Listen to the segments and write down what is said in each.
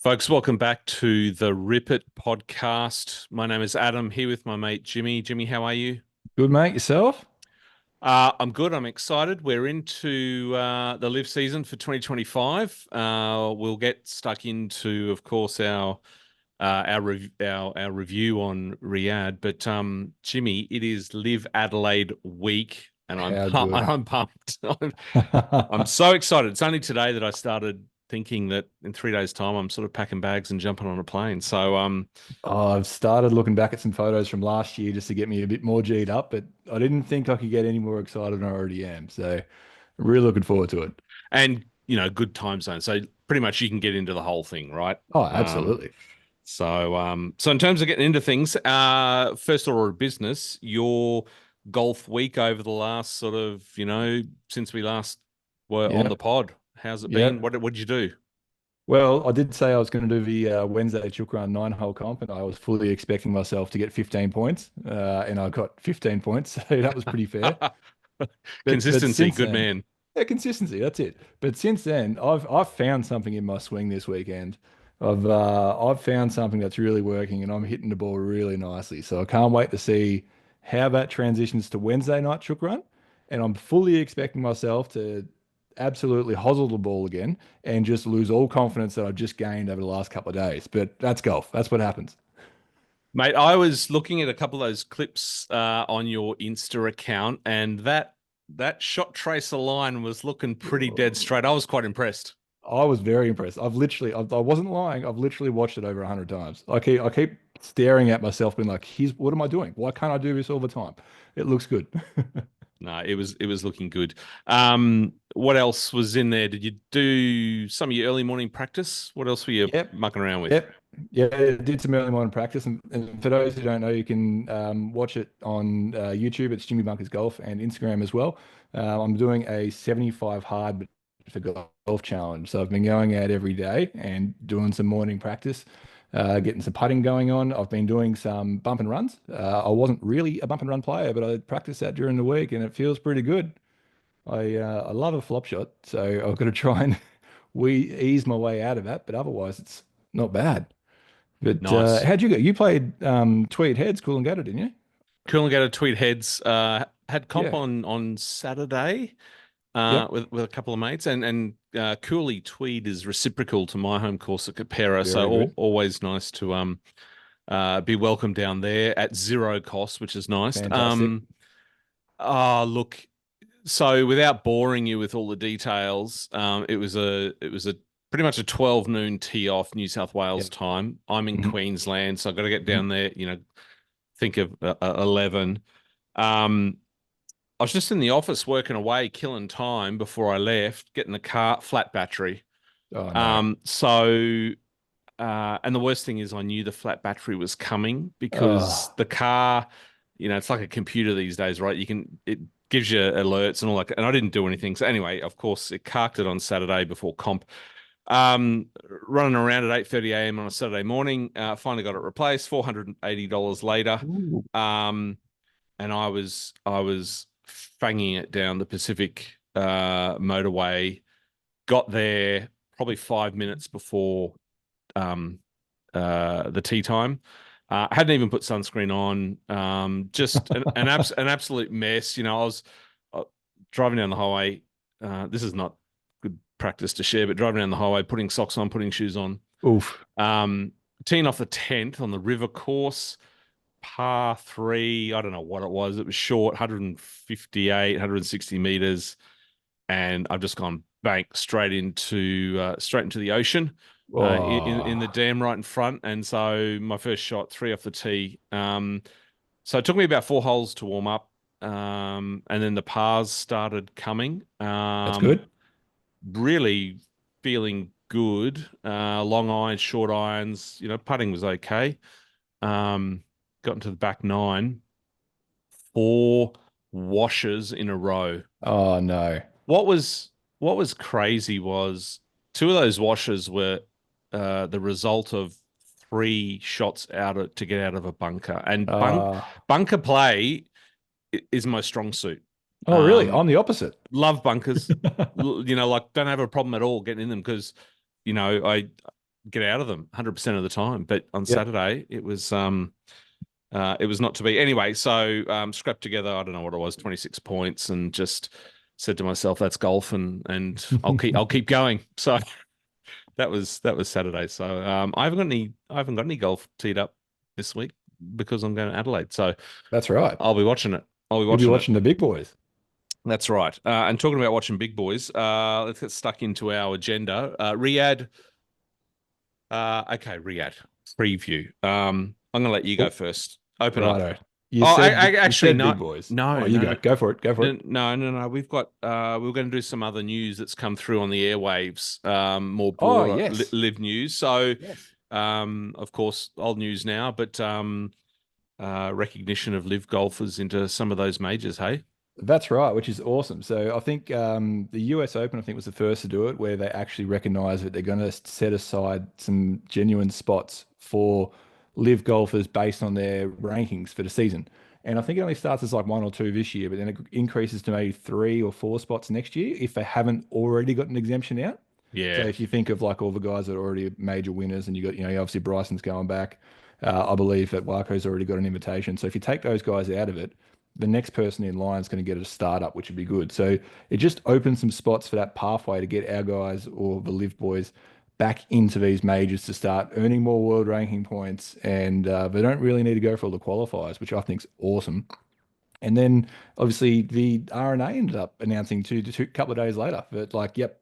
Folks, welcome back to the RippIt podcast. My name is Adam, here with my mate Jimmy. Jimmy, how are you? Good, mate. Yourself? I'm good. I'm excited. We're into the live season for 2025. We'll get stuck into, of course, our review on Riyadh. But Jimmy, it is LIV Adelaide week, and I'm How pumped. good. I'm pumped. I'm so excited. It's only today that I started thinking that in 3 days' time I'm sort of packing bags and jumping on a plane. So Oh, I've started looking back at some photos from last year just to get me a bit more G'd up, but I didn't think I could get any more excited than I already am. So, really looking forward to it. and good time zone. So pretty much you can get into the whole thing, right? Oh, Um, absolutely. so in terms of getting into things, first order of business, your golf week over the last sort of, since we last were on the Yep. pod, how's it been? Yep. What did you do? Well, I did say I was going to do the Wednesday Chook Run 9-hole comp, and I was fully expecting myself to get 15 points, and I got 15 points, so that was pretty fair. But Consistency, since good then, man. yeah, consistency, that's it. But since then, I've found something in my swing this weekend. I've found something that's really working, and I'm hitting the ball really nicely. So I can't wait to see how that transitions to Wednesday night chook run. And I'm fully expecting myself to absolutely hosel the ball again and just lose all confidence that I've just gained over the last couple of days. But that's golf. That's what happens. Mate, I was looking at a couple of those clips on your Insta account, and that shot tracer line was looking pretty dead straight. I was quite impressed. I was very impressed. I wasn't lying. I've literally watched it over 100 times. I keep staring at myself, being like, "Here's what am I doing? Why can't I do this all the time? It looks good." No, it was looking good. What else was in there? Did you do some of your early morning practice? What else were you Yep, mucking around with? yep, yeah. I did some early morning practice, and for those who don't know, you can watch it on YouTube. It's Jimmy Bunkers Golf and Instagram as well. I'm doing a 75 hard for golf challenge, so I've been going out every day and doing some morning practice. Getting some putting going on. I've been doing some bump and runs. I wasn't really a bump and run player, but I practiced that during the week, and it feels pretty good. I love a flop shot, so I've got to try and we ease my way out of that. But otherwise, it's not bad. But Nice. how'd you go? You played Tweed Heads, Coolangatta, didn't you? Coolangatta-Tweed Heads had comp Yeah. on Saturday Yep. with a couple of mates, and Cooley Tweed is reciprocal to my home course at Capera, so Very good. always nice to be welcome down there at zero cost, which is nice. Fantastic. Look, so without boring you with all the details, it was a pretty much a 12 noon tee off New South Wales Yep. time. I'm in Mhm. Queensland, so I've got to get Mhm. down there. Think of 11. Um, I was just in the office working away, killing time before I left, getting the car flat battery. Oh no. And the worst thing is I knew the flat battery was coming because Oh, the car, it's like a computer these days, right? It gives you alerts and all that. And I didn't do anything. So anyway, of course, it carked it on Saturday before comp. Running around at 8:30 a.m. on a Saturday morning, finally got it replaced, $480 later. ooh. Um, and I was fanging it down the Pacific motorway. Got there probably 5 minutes before um, the tea time. Hadn't even put sunscreen on. Just an absolute mess. I was uh, driving down the highway. This is not good practice to share, but driving down the highway, putting socks on, putting shoes on. Oof. Um, Teeing off the 10th on the river course, par three. I don't know what it was. It was short, 158, 160 meters, and I've just gone bank straight into the ocean. In the Oh, dam right in front, and so my first shot, three off the tee. So it took me about four holes to warm up, and then the pars started coming. that's good. Really feeling good. Long irons, short irons. Putting was okay. Um, Got into the back nine, four washes in a row. Oh no. What was what was crazy was two of those washes were the result of three shots to get out of a bunker, and Uh, bunker play is my strong suit. oh really? Um, I'm the opposite. Love bunkers. Like don't have a problem at all getting in them because I get out of them 100% of the time. But on Yep, Saturday, it was not to be. Anyway, so scrapped together, I don't know what it was, 26 points, and just said to myself, that's golf, and I'll keep going. So that was Saturday. So I haven't got any golf teed up this week because I'm going to Adelaide. So that's right. I'll be watching it. I'll be You'll be watching it. watching the big boys. That's right. And talking about watching big boys, let's get stuck into our agenda. Riyadh. Okay, Riyadh preview. I'm going to let you go Oh, first. Open up. righto. You Oh, said you actually, said no, big boys. Oh, no, you no, go. no. Go for it. Go for it. No, no, no. We've got we're going to do some other news that's come through on the airwaves, more Oh, broader yes. live news. So, Yes. of course, old news now, but recognition of live golfers into some of those majors. Hey, That's right, which is awesome. So I think the US Open, I think, was the first to do it, where they actually recognize that they're going to set aside some genuine spots for live golfers based on their rankings for the season. And I think it only starts as like one or two this year, but then it increases to maybe three or four spots next year if they haven't already got an exemption out. So yeah, if you think of like all the guys that are already major winners, and you got, obviously Bryson's going back. I believe that Waco's already got an invitation. So if you take those guys out of it, the next person in line is going to get a startup, which would be good. So it just opens some spots for that pathway to get our guys or the live boys back into these majors to start earning more world ranking points. And they don't really need to go for all the qualifiers, which I think is awesome. And then obviously the RNA ended up announcing two couple of days later that like, yep,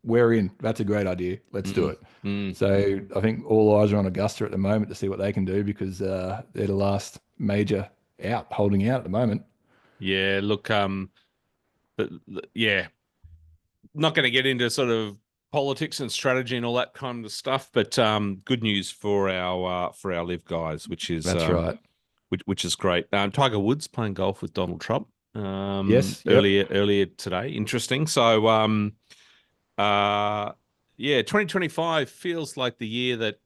we're in. That's a great idea. Let's do mm, it. mm. So I think all eyes are on Augusta at the moment to see what they can do because they're the last major out, holding out at the moment. Yeah. Look, but yeah, not going to get into sort of politics and strategy and all that kind of stuff, but good news for our live guys, That's right. which is great. Tiger Woods playing golf with Donald Trump Yes. Yep. earlier today. Interesting. So uh yeah, 2025 feels like the year that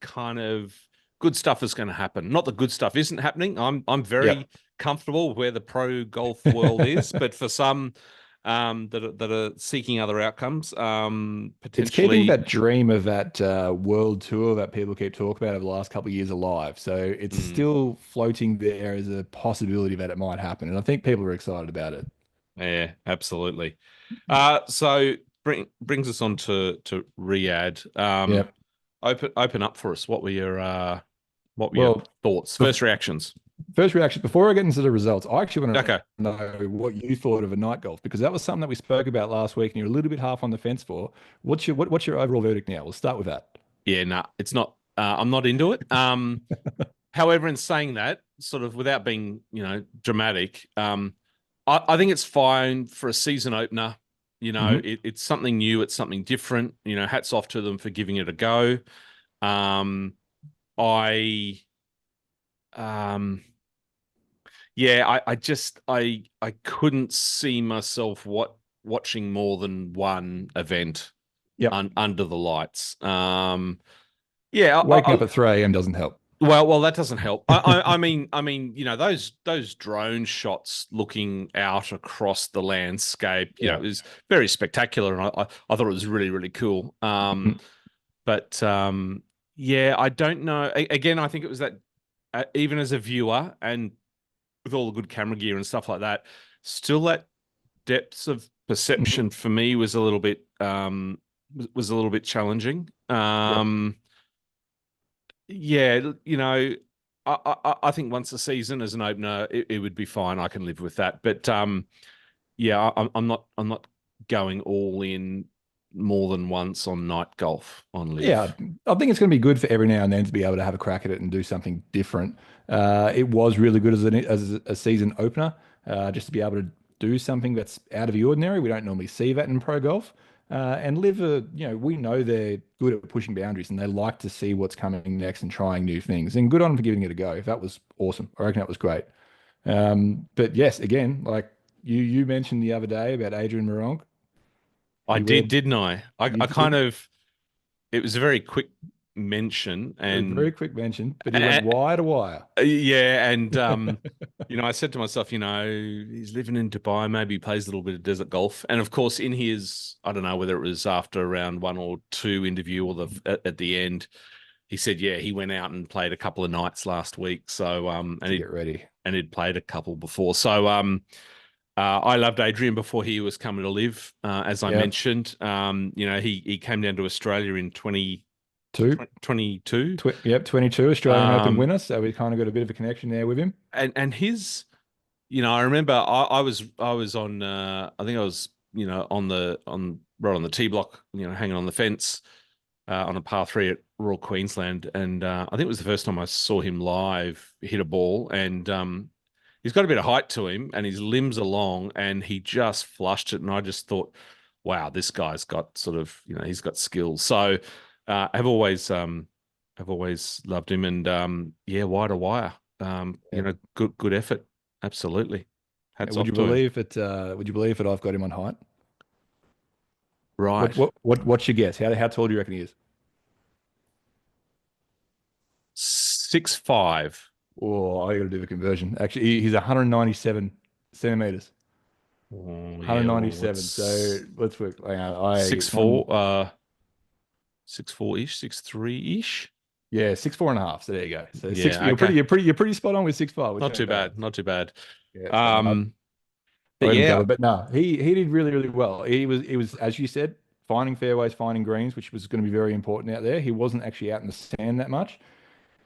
kind of good stuff is going to happen. Not that good stuff isn't happening. I'm Yep. very comfortable where the pro golf world is, but for some that are seeking other outcomes, It's keeping potentially. that dream of that world tour that people keep talking about over the last couple of years alive. So it's Mm, still floating there as a possibility that it might happen. And I think people are excited about it. yeah, absolutely. So brings us on to Riyadh. Yep. Open up for us. What were your Well, thoughts? bef- First reactions. first reaction, before I get into the results, I actually want Okay. to know what you thought of a night golf because that was something that we spoke about last week and you're a little bit half on the fence for. What's your overall verdict now? We'll start with that. Yeah, no, it's not. I'm not into it. However, in saying that, sort of without being, dramatic, I think it's fine for a season opener. Hmm. It's something new, it's something different. Hats off to them for giving it a go. Um, I, um, yeah, I couldn't see myself watching more than one event Yep. under the lights. Yeah, Waking up at 3 a.m. doesn't help. well, that doesn't help. I mean, those drone shots looking out across the landscape, Yeah. it was very spectacular, and I thought it was really, really cool. Mhm. But yeah, I don't know. Again, I think it was that even as a viewer and with all the good camera gear and stuff like that, still that depths of Mhm. perception for me was a little bit was a little bit challenging. Yep. Yeah, I think once a season as an opener, it would be fine. I can live with that. But yeah, I'm not going all in more than once on night golf on Yeah, live. I think it's going to be good for every now and then to be able to have a crack at it and do something different. It was really good as a season opener, just to be able to do something that's out of the ordinary. We don't normally see that in pro golf. And Live, we know they're good at pushing boundaries and they like to see what's coming next and trying new things. And good on them for giving it a go. That was awesome. I reckon that was great. But yes, again, like you mentioned the other day about Adrian I Beware, did, didn't I? I you kind did. of it was a very quick mention, A and very quick mention, but he went wire to wire. yeah, and I said to myself, he's living in Dubai, maybe he plays a little bit of desert golf, and of course, in his, I don't know whether it was after round 1 or 2 interview or at the end, he said, yeah, he went out and played a couple of nights last week, so To get ready. and he'd played a couple before, so I loved Adrian before he was coming to live, as I Yep. mentioned. He came down to Australia in 2. 2022. Yep, 22 Australian Open Um, winner. So we kind of got a bit of a connection there with him. and his, I remember I was on, I think I was, on right on the tee block, hanging on the fence, on a par three at Royal Queensland, and I think it was the first time I saw him live hit a ball, and he's got a bit of height to him, and his limbs are long, and he just flushed it, and I just thought, wow, this guy's got sort of, he's got skills. So I've always loved him, and yeah, wire to wire. Yeah. Good effort. Absolutely. Hats Would off you to him. believe it? Would you believe that I've got him on height? Right. What's your guess? How tall do you reckon he is? 6'5". Oh, I got to do the conversion. Actually, he's 197 centimeters. Oh yeah, well, 197. So let's work. Hang on, I six one. four, 6'4" ish, 6'3" ish. Yeah, 6'4.5". So there you go. So six. Yeah, okay. You're pretty spot on with 6'5", which Not too ain't bad. bad. Not too bad. Yeah. So no, Um, I but got him yeah, covered. But no, he did really really well. He was as you said, finding fairways, finding greens, which was going to be very important out there. He wasn't actually out in the sand that much.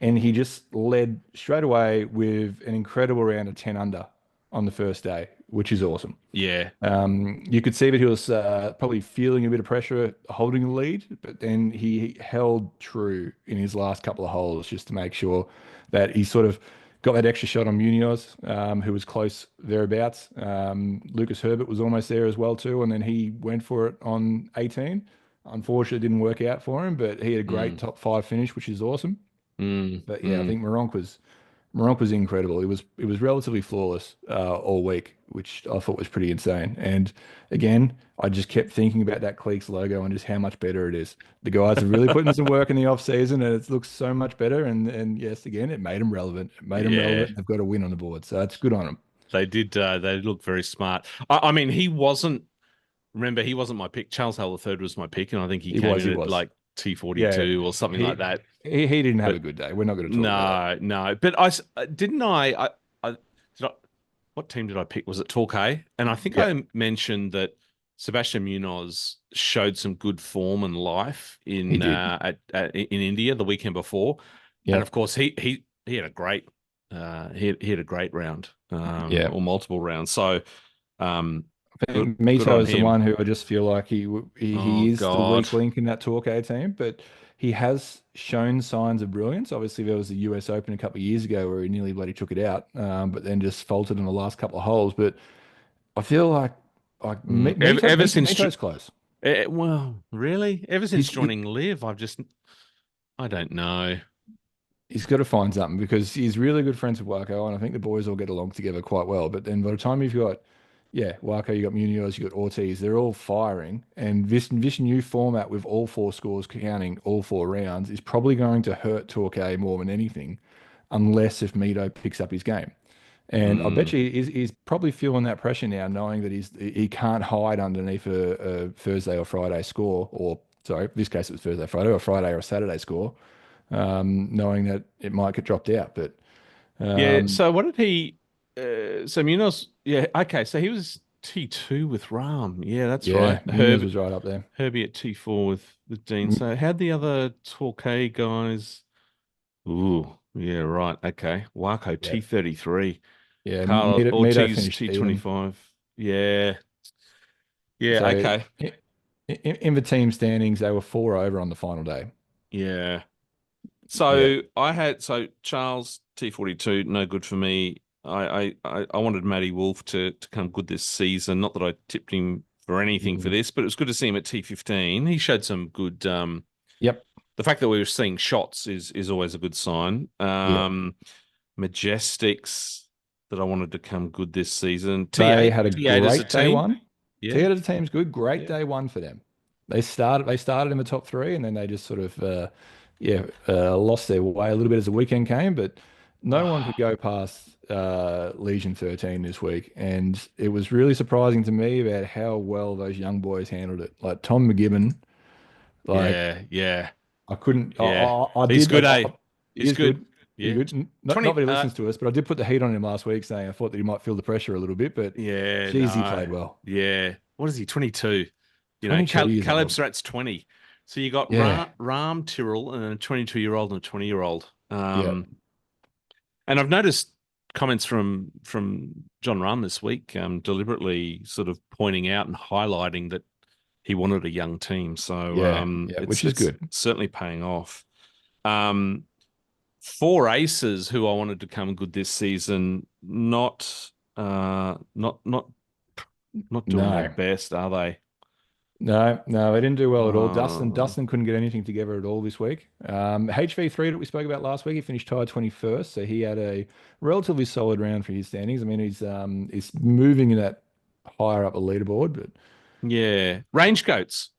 And he just led straight away with an incredible round of 10 under on the first day, which is awesome. yeah, You could see that he was probably feeling a bit of pressure holding the lead, but then he held true in his last couple of holes just to make sure that he sort of got that extra shot on Munoz, who was close thereabouts. Lucas Herbert was almost there as well too, and then he went for it on 18. Unfortunately, it didn't work out for him, but he had a great mm, top five finish, which is awesome. mm, But yeah, I mm, think Moronk was incredible. It was relatively flawless all week, which I thought was pretty insane. And again, I just kept thinking about that Cleeks logo and just how much better it is. The guys are really putting some work in the off season, and it looks so much better. And yes, again, it made them relevant. It made them yeah. relevant. They've got a win on the board, so that's good on them. They did. They look very smart. I mean, he wasn't. Remember, he wasn't my pick. Charles Hale III was my pick, and I think he He came was, in he at was. like Yeah, T42 or something like he that. he didn't have But a good day. We're not going to talk about that. no, no. But didn't did I, what team did I pick? Was it Torquay? And I think Yeah, I mentioned that Sebastian Munoz showed some good form and life he in did. in India the weekend before, and Yeah, of course he had a great he had a great round, yeah. or multiple rounds. So I good think good Mito on is the him. one who I just feel like he Oh is the God. weak link in that Torquay team, but he has shown signs of brilliance. Obviously, there was the US Open a couple of years ago where he nearly bloody took it out, but then just faltered in the last couple of holes. But I feel like Ever since Mito's close. well, really, ever since He's joining Live, I don't know. he's got to find something because he's really good friends with Waco, and I think the boys all get along together quite well. But then by the time you've got, yeah, Waco, you got Munoz, you got Ortiz, they're all firing, and this new format with all four scores counting all four rounds is probably going to hurt Torquay more than anything, unless if Mito picks up his game. And I bet Mm. you he's probably feeling that pressure now, knowing that he can't hide underneath a Thursday or Friday score, or sorry, in this case it was Thursday, Friday, or Friday or Saturday score, knowing that it might get dropped out. But Yeah. um, So what did he? So Munoz. Yeah. Okay. So he was T2 with Ram. Yeah, that's right. yeah, Munoz was right up there. Herbie at T4 with Dean. M- So how'd the other Torquay guys? Ooh. Yeah. Right. Okay. Waco Yeah, T33. yeah, Carl Mito Ortiz finished even. T25. Yeah. Yeah. So Okay. in the team standings, they were four over on the final day. Yeah. Yeah. So Charles T42, no good for me. I wanted Matty Wolf to come good this season. Not that I tipped him for anything for Mm. this, but it was good to see him at T15. He showed some good. Yep. The fact that we were seeing shots is always a good sign. Yeah. Majestics that I wanted to come good this season. They T8 had a T8 as a great day team. one. Yeah, T out of the team's good. Great yeah. day one for them. They started in the top three, and then they just sort of yeah, lost their way a little bit as the weekend came, but no one could go past Legion 13 this week. And it was really surprising to me about how well those young boys handled it. Like Tom McGibbon, like Yeah, yeah, I couldn't, yeah. I He's did, good, eh? he He's is good. good. He's Yeah. good. Not 20 that he listens to us, but I did put the heat on him last week saying I thought that he might feel the pressure a little bit, but yeah, geez, he no. played well. Yeah. What is he? 22. 22 years Caleb old. Surratt's 20. So you got Yeah. Ram Tyrrell and a 22-year-old and a 20-year-old. Yeah. And I've noticed comments from John Rahm this week, deliberately sort of pointing out and highlighting that he wanted a young team. So Yeah. Yeah. Which is it's good. certainly paying off. Um, four aces who I wanted to come good this season, not not doing their No. best, are they? No, they didn't do well at all. Uh, Dustin couldn't get anything together at all this week. HV3 that we spoke about last week, he finished tied 21st, so he had a relatively solid round for his standings. I mean, he's moving in that higher up the leaderboard, but yeah, range goats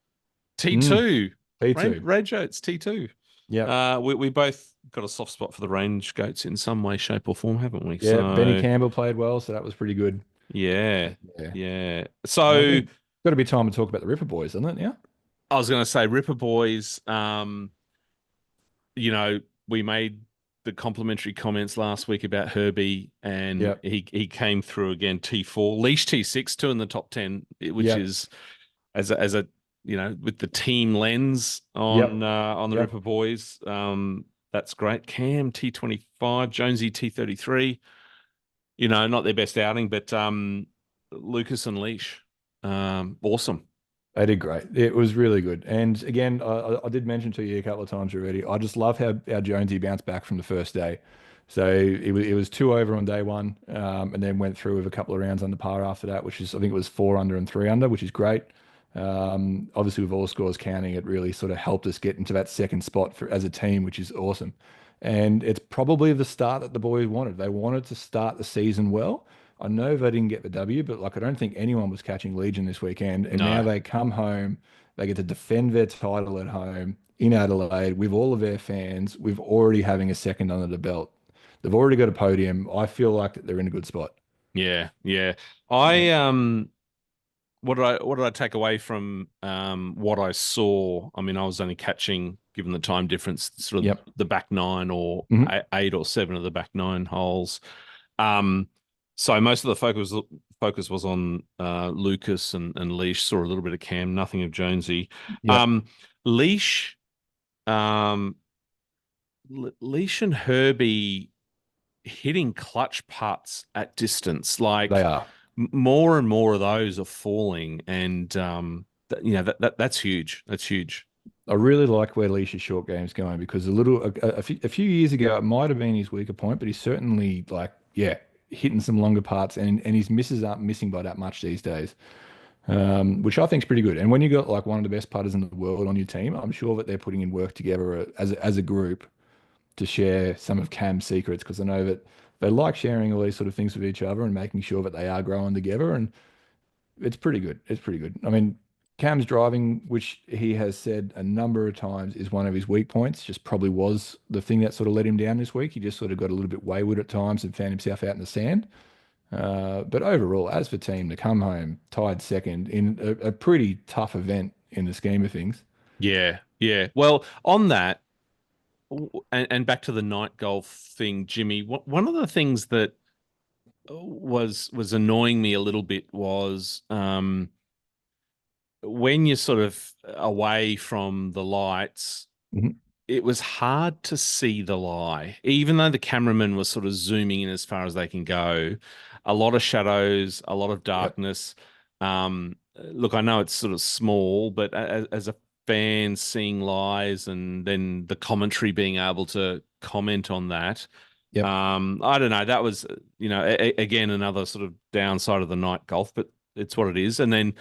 mm, T2, P2. range goats T2. Yep. We both got a soft spot for the range goats in some way, shape, or form, haven't we? Yeah, Benny So Campbell played well, so that was pretty good. yeah, Yeah. yeah. And I So think got to be time to talk about the Ripper boys, isn't it? Yeah. I was going to say Ripper Boys. We made the complimentary comments last week about Herbie, and Yep. he came through again T4, leash T6, two in the top 10, which Yep. is as a with the team lens Yep. on the Yep. Ripper Boys. That's great. Cam T25, Jonesy T33. Not their best outing, but Lucas and Leash, awesome. They did great. It was really good. And again, I did mention to you a couple of times already. I just love how Jonesy bounced back from the first day. So it was two over on day one, and then went through with a couple of rounds under par after that, which is I think it was 4 under and 3 under, which is great. Obviously, with all scores counting, it really sort of helped us get into that second spot for as a team, which is awesome. And it's probably the start that the boys wanted. They wanted to start the season well. I know they didn't get the W, but like I don't think anyone was catching Legion this weekend. And now No, they come home, they get to defend their title at home in Adelaide with all of their fans, with already having a second under the belt. They've already got a podium. I feel like that they're in a good spot. yeah, yeah. Yeah. I what did I take away from what I saw? I mean, I was only catching, given the time difference, sort of Yep. the back nine or Hmm. eight or seven of the back nine holes. Um, so most of the focus was on Lucas and Leash. Saw a little bit of Cam, nothing of Jonesy. Yep. Um, Leash, um, Leash and Herbie hitting clutch putts at distance, They like are. more and more of those are falling, and that's huge. That's huge. I really like where Leish's short game's going because a few years ago it might have been his weaker point, but he's certainly like yeah hitting some longer parts and his misses aren't missing by that much these days, which I think is pretty good. And when you got like one of the best putters in the world on your team, I'm sure that they're putting in work together as a group to share some of Cam's secrets because I know that they like sharing all these sort of things with each other and making sure that they are growing together. And it's pretty good. It's pretty good. I mean, Cam's driving, which he has said a number of times is one of his weak points, just probably was the thing that sort of let him down this week. He just sort of got a little bit wayward at times and found himself out in the sand. But overall, as for team to come home tied second in a pretty tough event in the scheme of things. Yeah, yeah. Well, on that, and back to the night golf thing, Jimmy. One of the things that was annoying me a little bit was when you're sort of away from the lights, Mhm. it was hard to see the lie, even though the cameraman was sort of zooming in as far as they can go. A lot of shadows, a lot of Yep. darkness. Look, I know it's sort of small, but as a fan seeing lies and then the commentary being able to comment on that, Yep. I don't know. That was, again, another sort of downside of the night golf, but it's what it is. And then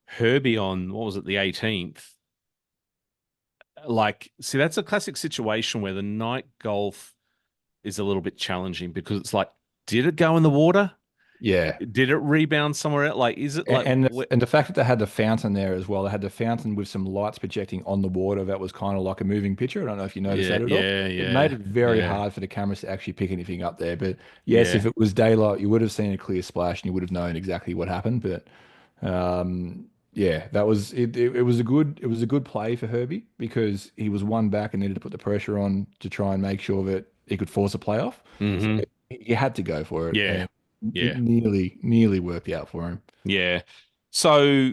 Herbie on, what was it, the 18th? Like, see, that's a classic situation where the night golf is a little bit challenging because it's like, did it go in the water? Yeah. Did it rebound somewhere else? Like, is it like, And the fact that they had the fountain there as well, they had the fountain with some lights projecting on the water that was kind of like a moving picture. I don't know if you noticed yeah, that at all. yeah, It made yeah, it very yeah, hard for the cameras to actually pick anything up there. But yes, if yeah. it was daylight, you would have seen a clear splash and you would have known exactly what happened. But yeah, that was it, it was a good play for Herbie because he was one back and needed to put the pressure on to try and make sure that he could force a playoff. So Hmm. he had to go for it, Yeah, and it yeah, nearly worked out for him. yeah. So,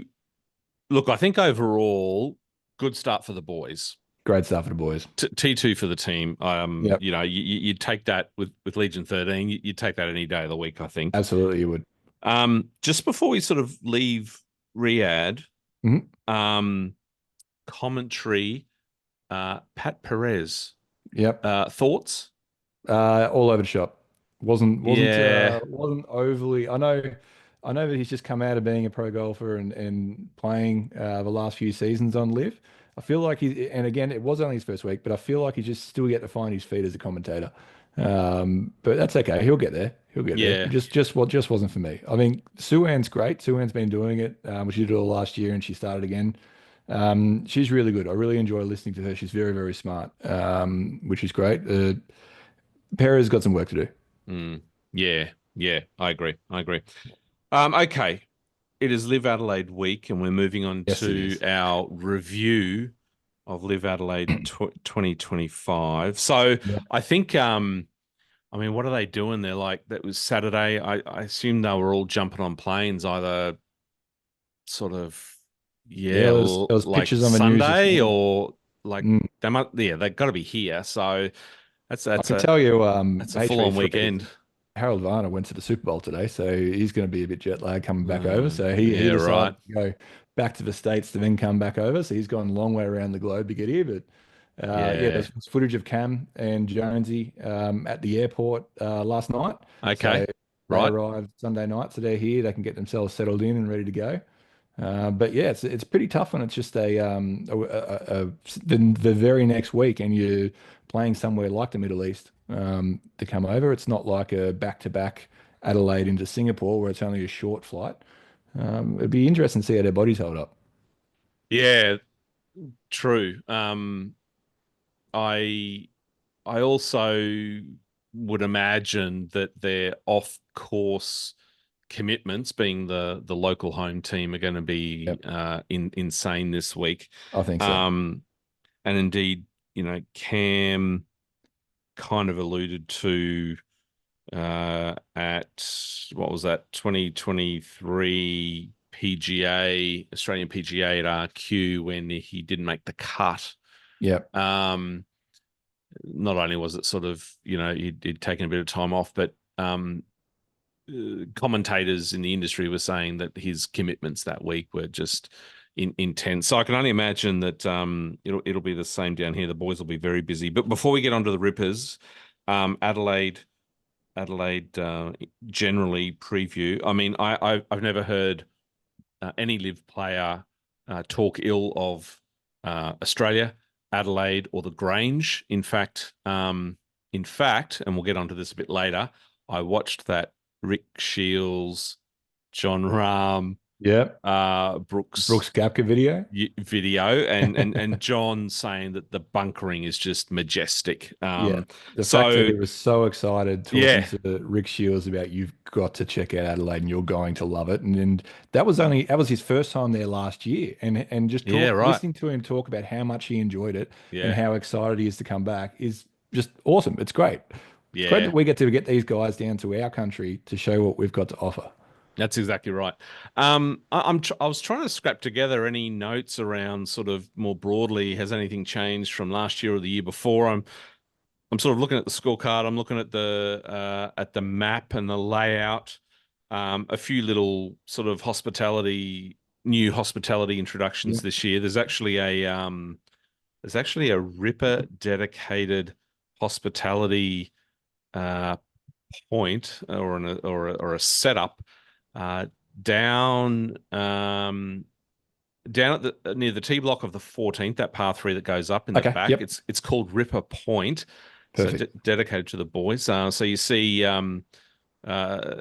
look, I think overall, good start for the boys. Great stuff for the boys. T2 for the team. Yep, You'd take that with Legion 13. You'd take that any day of the week, I think. absolutely you would. Just before we sort of leave Riyadh, Mhm. um, commentary, Pat Perez, Yep. thoughts? All over the shop. Yeah. Wasn't overly. I know that he's just come out of being a pro golfer and playing the last few seasons on Live. I feel like and again, it was only his first week, but I feel like he's just still yet to find his feet as a commentator. But that's okay. He'll get there. He'll get there. Yeah. Just wasn't for me. I mean, Sue-Ann's great. Sue-Ann's been doing it. She did it all last year and she started again. She's really good. I really enjoy listening to her. She's very, very smart, which is great. Perez got some work to do. Mm, yeah. Yeah. I agree. I agree. Okay. It is Live Adelaide week, and we're moving on Yes, it to is. our review of Live Adelaide 2025. So Yep. I think, I mean, what are they doing there? Like, that was Saturday. I assume they were all jumping on planes, either sort of, Yeah, yeah, there was like pictures on the news this Sunday, morning. or like Mm. they might, yeah, they've got to be here. So that's I that's can a tell you, that's a full on HV3, weekend. Harold Varner went to the Super Bowl today, so he's going to be a bit jet lagged coming back over. So he Yeah, right. decided to go back to the States to then come back over. So he's gone a long way around the globe to get here. But yeah, Yeah. there's footage of Cam and Jonesy at the airport last night. Okay. So they Right. arrived Sunday night, so they're here. They can get themselves settled in and ready to go. But yeah, it's pretty tough when it's just the very next week and you're playing somewhere like the Middle East to come over. It's not like a back-to-back Adelaide into Singapore where it's only a short flight. It'd be interesting to see how their bodies hold up. Yeah, true. I I also would imagine that their off-course commitments, being the local home team, are going to be Yep, insane this week. I think so. Um, and indeed, Cam kind of alluded to at what was that 2023 PGA Australian PGA at RQ when he didn't make the cut. Yep, Not only was it sort of, he'd taken a bit of time off, but commentators in the industry were saying that his commitments that week were just intense. So I can only imagine that it'll be the same down here. The boys will be very busy. But before we get on to the Rippers, Adelaide generally preview. I mean, I've never heard any live player talk ill of Australia, Adelaide, or the Grange. In fact, and we'll get onto this a bit later, I watched that Rick Shields, John Rahm, yep. Brooks Brooks Gapka video. video, and John saying that the bunkering is just majestic. Yeah. The fact that So he was so excited talking yeah, to Rick Shields about you've got to check out Adelaide and you're going to love it. And that was his first time there last year. And just yeah, right, listening to him talk about how much he enjoyed it and yeah, how excited he is to come back is just awesome. It's great. It's great yeah. that we get to get these guys down to our country to show what we've got to offer. That's exactly right. I was trying to scrap together any notes around sort of more broadly. Has anything changed from last year or the year before? I'm sort of looking at the scorecard. I'm looking at the map and the layout. A few little sort of new hospitality introductions Yeah. this year. There's actually a Ripper dedicated hospitality uh, point or a setup uh, down down at the near the tee block of the 14th, that par three that goes up in the Okay. back. Yep. It's called Ripper Point, so Perfect. dedicated to the boys. So you see uh,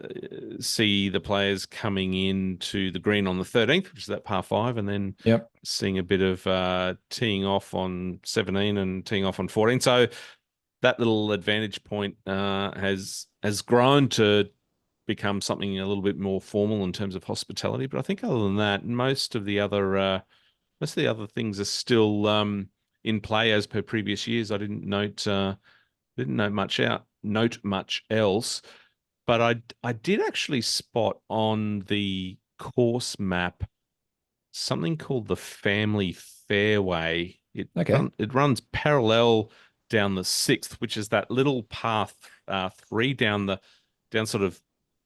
see the players coming into the green on the 13th, which is that par five, and then Yep. seeing a bit of teeing off on 17 and teeing off on 14. So that little advantage point has grown to become something a little bit more formal in terms of hospitality. But I think other than that, most of the other things are still in play as per previous years. I didn't note much else, but I did actually spot on the course map something called the Family Fairway. Okay. It runs parallel down the sixth, which is that little path three down sort of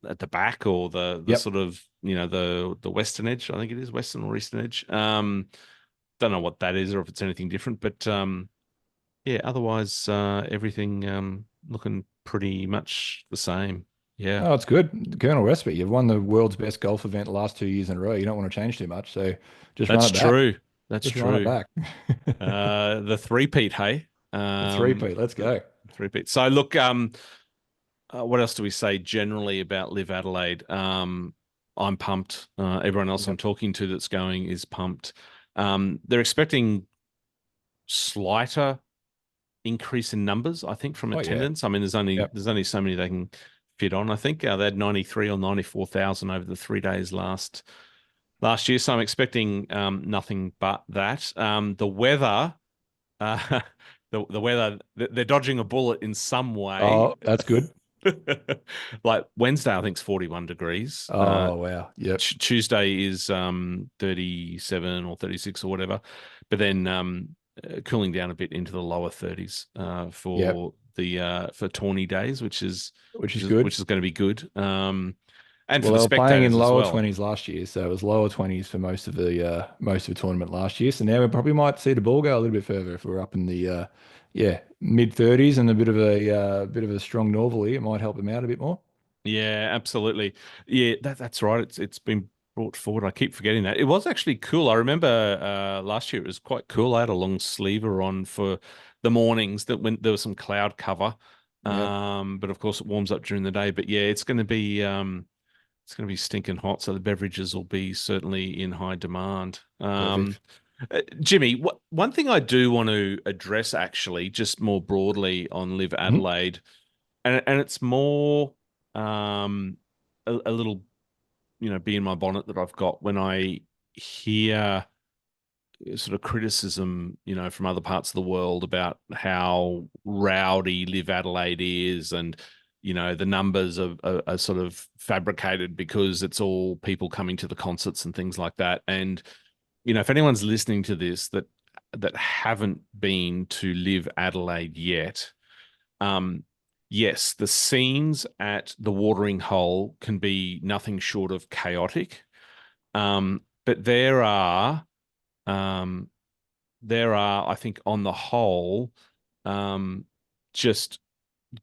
at the back or the Yep. sort of the western edge. I think it is western or eastern edge. Don't know what that is or if it's anything different, but yeah. Otherwise, everything looking pretty much the same. Yeah, Oh, it's good. Colonel Respite, you've won the world's best golf event the last 2 years in a row. You don't want to change too much, so just run that's it back. true. That's Just run it true. back. The three-peat, hey? The three-peat. Let's The go. three-peat. So look, what else do we say generally about Live Adelaide? I'm pumped. Everyone else I'm Yep. talking to that's going is pumped. They're expecting slighter increase in numbers, I think, from Oh yeah. attendance. I mean, there's only Yep. there's only so many they can fit on. I think they had 93 or 94,000 over the 3 days last year. So I'm expecting nothing but that. The weather, uh, the weather, they're dodging a bullet in some way. Oh, that's good. Like Wednesday, I think is 41 degrees. Oh wow. Yep. Tuesday is 37 or 36 or whatever, but then cooling down a bit into the lower 30s Yep. for tawny days, which is Which which is is good. which is going to be good. And for Well, the they were playing in spectators as lower well. 20s last year, so it was lower 20s for most of the tournament last year. So now we probably might see the ball go a little bit further if we're up in the yeah, mid 30s and a bit of a strong northerly. It might help them out a bit more. Yeah, absolutely. Yeah, that's right. It's been brought forward. I keep forgetting that. It was actually cool. I remember last year it was quite cool. I had a long sleever on for the mornings that when there was some cloud cover. Yep, But of course it warms up during the day. But yeah, it's gonna be stinking hot, so the beverages will be certainly in high demand. perfect. Jimmy, one thing I do want to address actually, just more broadly on Live Mhm. Adelaide, and it's more a little bee in my bonnet that I've got when I hear sort of criticism from other parts of the world about how rowdy Live Adelaide is, and the numbers are sort of fabricated because it's all people coming to the concerts and things like that. And if anyone's listening to this that haven't been to Live Adelaide yet, um, yes, the scenes at the watering hole can be nothing short of chaotic. But um, I think, on the whole, um, just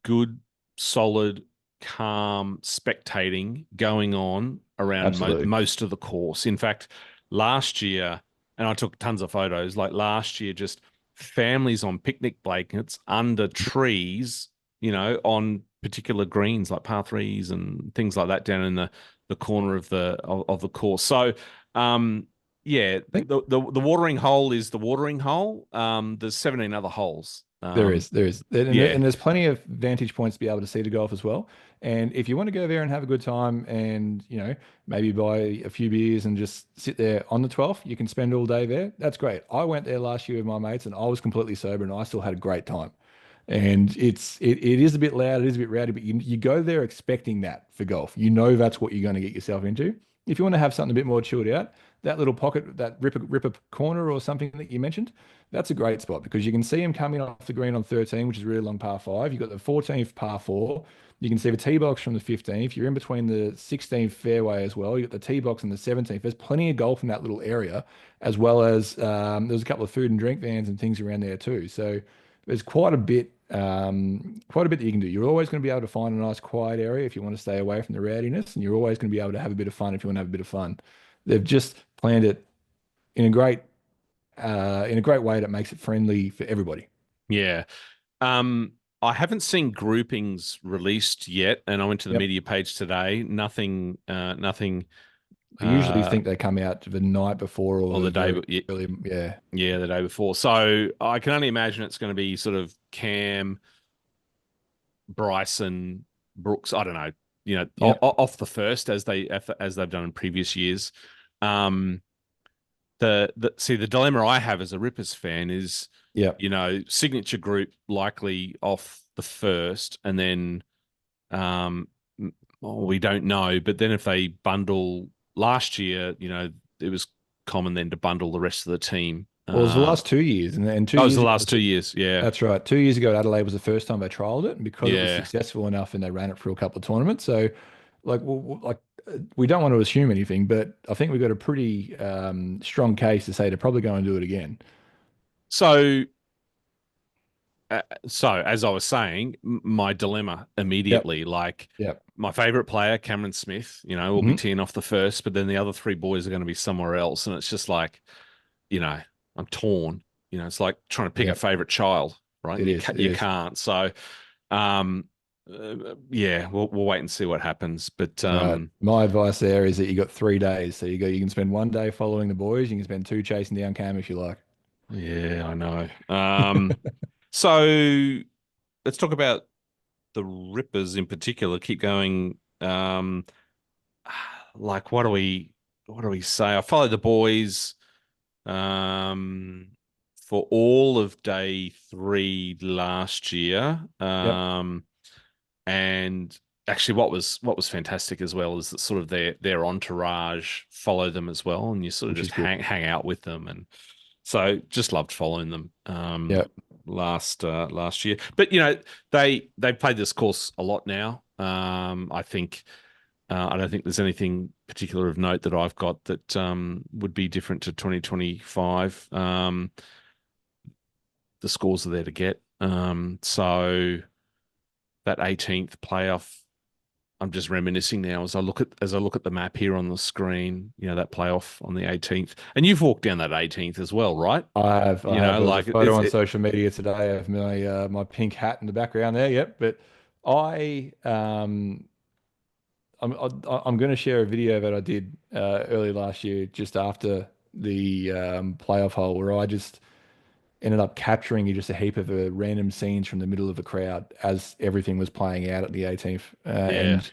good, solid, calm spectating going on around Absolutely. most of the course. In fact, last year, and I took tons of photos, like last year, just families on picnic blankets under trees, on particular greens like par threes and things like that down in the corner of the course. So, yeah, I think the watering hole is the watering hole. There's 17 other holes. there is, Yeah, and there's plenty of vantage points to be able to see the golf as well. And if you want to go there and have a good time, and maybe buy a few beers and just sit there on the 12th, you can spend all day there. That's great. I went there last year with my mates, and I was completely sober, and I still had a great time. And it is a bit loud, it is a bit rowdy, but you go there expecting that for golf. You know that's what you're going to get yourself into. If you want to have something a bit more chilled out, that little pocket, that ripper corner or something that you mentioned, that's a great spot because you can see him coming off the green on 13, which is a really long par five. You've got the 14th par four. You can see the tee box from the 15th. You're in between the 16th fairway as well. You've got the tee box and the 17th. There's plenty of golf in that little area, as well as there's a couple of food and drink vans and things around there too. So there's quite a bit that you can do. You're always going to be able to find a nice quiet area if you want to stay away from the rowdiness, and you're always going to be able to have a bit of fun if you want to have a bit of fun. They've just planned it in a great way that makes it friendly for everybody. yeah. Um, I haven't seen groupings released yet, and I went to the Yep. media page today. Nothing. I usually Uh, think they come out the night before or or the the day, very early. Yeah. yeah, the day before. So I can only imagine it's going to be sort of Cam, Bryson, Brooks. I don't know. Yep. Off the first as they've done in previous years. Um, the dilemma I have as a Rippers fan is, Yep. signature group likely off the first, and then um, well, we don't know. But then if they bundle last year, it was common then to bundle the rest of the team. Well, it was the last 2 years, and two That was years the ago last 2 years. Yeah, that's right. 2 years ago, Adelaide was the first time they trialed it, and because it was yeah. successful enough, and they ran it through a couple of tournaments. So, we don't want to assume anything, but I think we've got a pretty strong case to say they're probably going to do it again. So so as I was saying, my dilemma Yep. immediately, like Yep. my favorite player, Cameron Smith, will be Hmm. teeing off the first, but then the other three boys are going to be somewhere else, and it's just like, you know, I'm torn. It's like trying to pick a Yep. favorite child, right? It And is. It you is. can't. So, um, yeah, we'll wait and see what happens. But Right. My advice there is that you got 3 days. So you can spend one day following the boys. You can spend two chasing down Cam if you like. yeah, I know. So let's talk about the Rippers in particular. Keep going. Like what do we say? I followed the boys um for all of day three last year. Yep. And actually what was fantastic as well is that sort of their entourage follow them as well, and you sort of Which just is good. hang out with them. And so just loved following them Yep. last year. But they played this course a lot now. I think I don't think there's anything particular of note that I've got that would be different to 2025. The scores are there to get. So that 18th playoff, I'm just reminiscing now as I look at the map here on the screen. That playoff on the 18th, and you've walked down that 18th as well, right? I have. There was a Like photo on social media today of my pink hat in the background there. Yep. But I I'm going to share a video that I did early last year, just after the playoff hole, where I just ended up capturing just a heap of random scenes from the middle of the crowd as everything was playing out at the 18th. yeah, And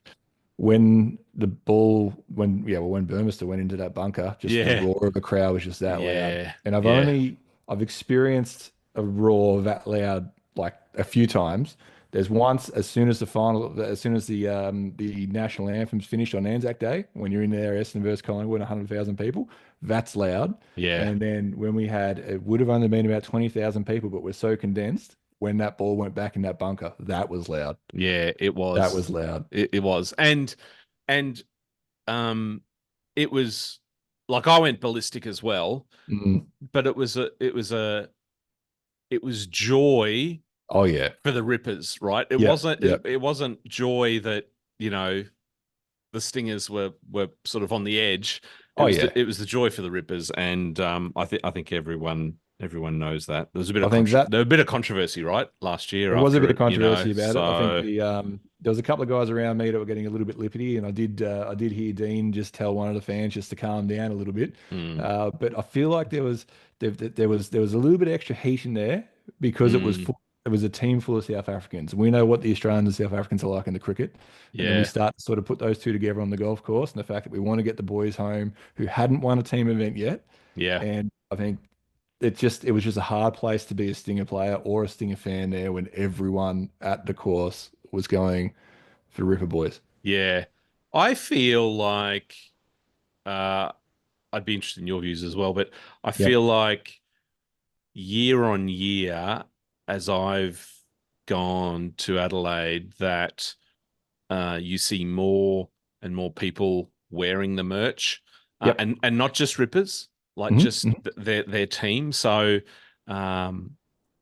when the ball, when Burmester went into that bunker, just the yeah, roar of the crowd was just that loud. yeah, And yeah, I've experienced a roar that loud like a few times. There's once, as soon as the national anthem's finished on Anzac Day, when you're in there, Essendon versus Collingwood, 100,000 people, that's loud. yeah, And then when it would have only been about 20,000 people, but we're so condensed. When that ball went back in that bunker, that was loud. yeah. It That was, was loud. it was, and um, it was like I went ballistic as well, Mm. but it was joy Oh yeah. for the Rippers, right? It Yep. wasn't it, Yep. it wasn't joy that you know the Stingers were sort of on the edge. It Oh was yeah. it was the joy for the Rippers, and I think everyone knows that there was a bit I of think that controversy, right, last year there was a after bit of it, controversy about it. I think so there was a couple of guys around me that were getting a little bit lippity, and I did hear Dean just tell one of the fans just to calm down a little bit. mm, But I feel like there was a little bit of extra heat in there because mm, it was a team full of South Africans. We know what the Australians and South Africans are like in the cricket, and then we yeah, start to sort of put those two together on the golf course, and the fact that we want to get the boys home who hadn't won a team event yet. yeah, And I think it was just a hard place to be a Stinger player or a Stinger fan there when everyone at the course was going for Ripper Boys. yeah. I feel like uh, I'd be interested in your views as well, but I Yep. feel like year on year, as I've gone to Adelaide, that you see more and more people wearing the merch, Yep. and not just Rippers, like Hmm. just their team. So um,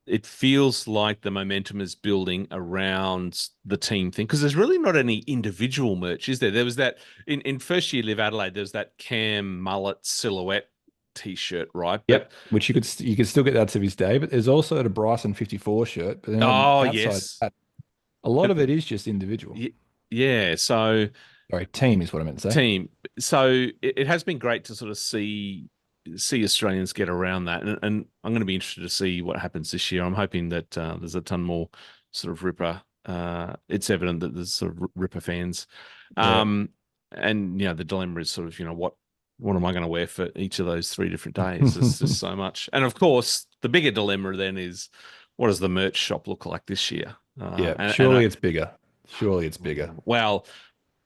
it feels like the momentum is building around the team thing, because there's really not any individual merch, is there? There was that in first year Live Adelaide. There was that Cam mullet silhouette t-shirt, right? But Yep. Which you could still get that to this day, but there's also the Bryson 54 shirt. But then oh outside of yes, that, a lot and of it is just individual. yeah. So Sorry, team is what I meant to say. team. So it has been great to sort of see Australians get around that, and I'm going to be interested to see what happens this year. I'm hoping that there's a ton more sort of Ripper. It's evident that there's sort of Ripper fans, Yeah. um, and the dilemma is sort of what am I going to wear for each of those 3 different days? There's just so much, and of course the bigger dilemma then is what does the merch shop look like this year? Yeah. And Surely it's bigger. Surely it's bigger. well,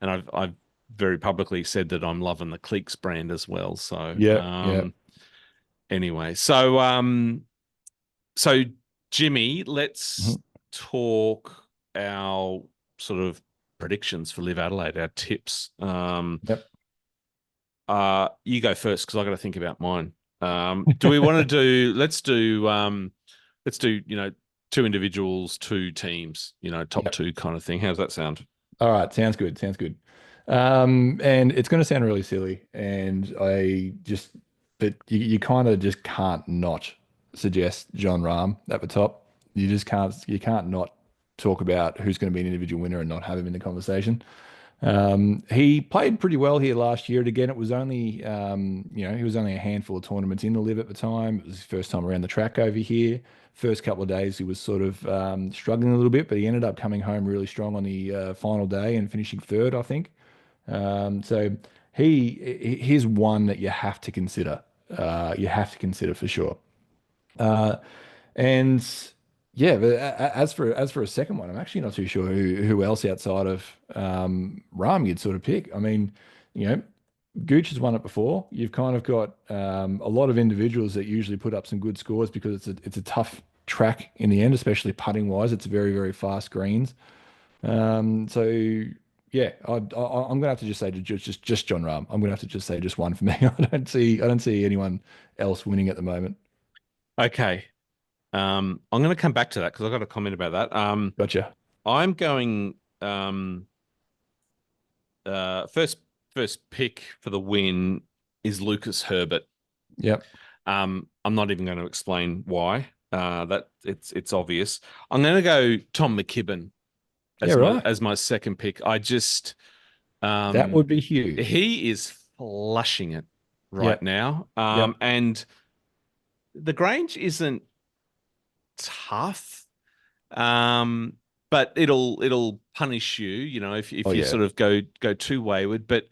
and I've very publicly said that I'm loving the Cleeks brand as well. So Yeah. Yeah. anyway, so Jimmy, let's Mhm. talk our sort of predictions for Live Adelaide, our tips. Yep. You go first because I got to think about mine. Do we want to do? Let's do. Two individuals, two teams. Top Yep. two kind of thing. How's that sound? All right. Sounds good. Sounds good. And it's going to sound really silly, and but you kind of just can't not suggest John Rahm at the top. You can't not talk about who's going to be an individual winner and not have him in the conversation. He played pretty well here last year. And again, it was only, he was only a handful of tournaments in the live at the time. It was his first time around the track over here. First couple of days, he was sort of struggling a little bit, but he ended up coming home really strong on the final day and finishing third, I think. So he's one that you have to consider. You have to consider for sure. Uh, and yeah, but as for a second one, I'm actually not too sure who else outside of Rahm you'd sort of pick. I mean, you know, Gooch has won it before. You've kind of got a lot of individuals that usually put up some good scores because it's a tough track in the end, especially putting wise. It's very fast greens. So yeah, I'm gonna have to just say just John Rahm. I'm gonna have to just say just one for me. I don't see anyone else winning at the moment. Okay. I'm going to come back to that because I've got a comment about that. Gotcha. I'm going first pick for the win is Lucas Herbert. Yep. I'm not even going to explain why. That it's obvious. I'm going to go Tom McKibben Yeah, as my right. second pick. I just That would be huge. he is flushing it right Yep. now. Yep. And the Grange isn't tough. Um, but it'll punish you, Oh if you yeah. sort of go too wayward. But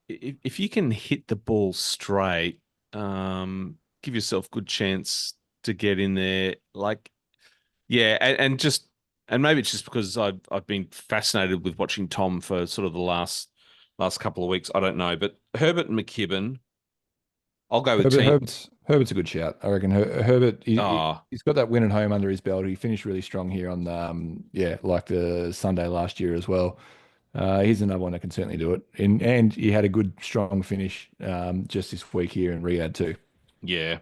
if you can hit the ball straight, give yourself good chance to get in there. Like, yeah, and maybe it's just because I've been fascinated with watching Tom for sort of the last couple of weeks. I don't know, but Herbert and McKibben, I'll go with team. Herbert's a good shout. I reckon Herbert Ah, he's got that win at home under his belt. He finished really strong here on like the Sunday last year as well. He's another one that can certainly do it. And he had a good strong finish just this week here in Riyadh too. yeah.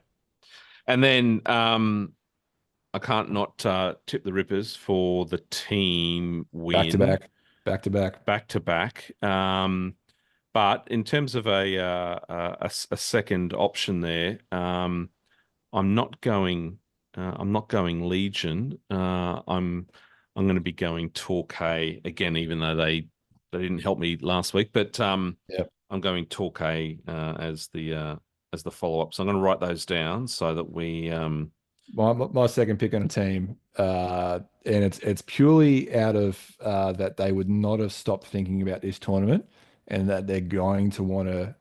And then I can't not tip the Rippers for the team Back to win back, back to back. back to back. But in terms of a second option there, I'm not going. I'm not going Legion. I'm going to be going Torquay again, even though they didn't help me last week. But Yep. I'm going Torquay as the follow up. So I'm going to write those down so that we My second pick on a team, and it's purely out of that they would not have stopped thinking about this tournament, and that they're going to want to,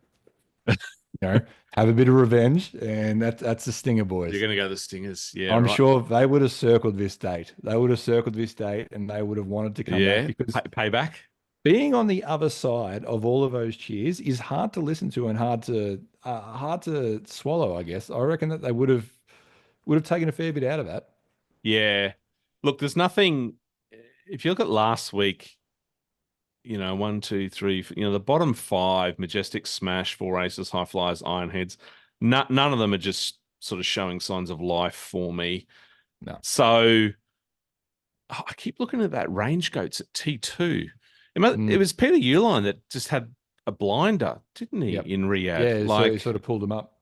have a bit of revenge, and that's the Stinger you're boys. going to go the Stingers. Yeah, I'm right. sure they would have circled this date. They would have circled this date, and they would have wanted to come back Yeah, because payback. being on the other side of all of those cheers is hard to listen to and hard to swallow. I guess I reckon that they would have taken a fair bit out of that. Yeah. Look, there's nothing. If you look at last week, one, two, three, the bottom five, Majestic, Smash, Four Aces, High Flyers, Iron Heads, none of them are just sort of showing signs of life for me. No. So I keep looking at that range goats at T2. It Mm, was Peter Uline that just had a blinder, didn't he, yep. in Riyadh? Yeah. So he Like, sort of pulled them up.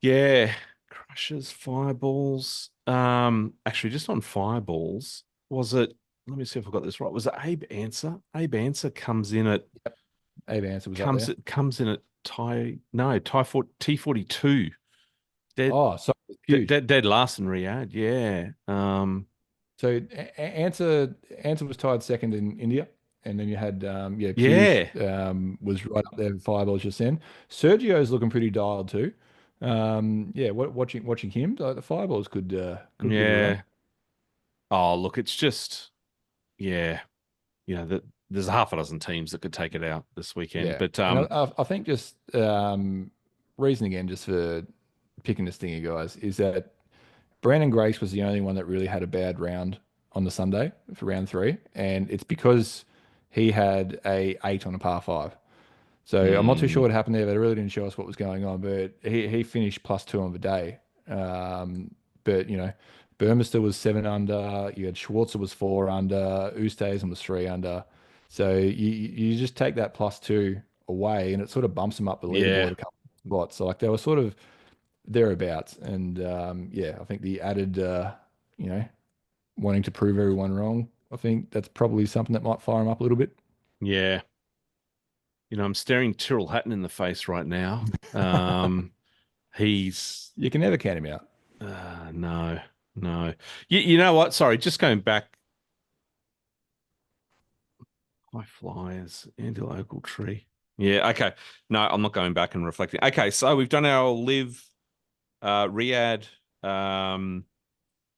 Yeah, crushes, fireballs. Actually, just on fireballs, was it? Let me see if I got this right. Was it Abe Answer? Abe Answer comes in at Abe Answer was up there. comes in at T42. Dead, Oh, so huge. dead last in Riyadh. Yeah. So Answer was tied second in India, and then you had yeah, Keith Yeah. was right up there with fireballs just then. Sergio's looking pretty dialed too. Yeah, watching him, the fireballs could give a run. Yeah. Oh, look, it's just yeah. That there's a half a dozen teams that could take it out this weekend. Yeah, But and I think just reason again just for picking the stinger guys is that Brandon Grace was the only one that really had a bad round on the Sunday for round three, and it's because he had a eight on a par five. So I'm not too sure mm, what happened there. They really didn't show us what was going on, but he finished plus two on the day. But Burmester was seven under. You had Schwarzer was four under. Oosthuizen was three under. So you just take that plus two away, and it sort of bumps him up the leaderboard yeah, a couple of spots. So like they were sort of thereabouts, and yeah, I think the added you know wanting to prove everyone wrong. I think that's probably something that might fire him up a little bit. yeah. I'm staring Tyrrell Hatton in the face right now. He's You can never count him out. no, no. You know what? Sorry, just going back. High flyers, anti-local tree. Yeah, okay. No, I'm not going back and reflecting. Okay, so we've done our live Riyadh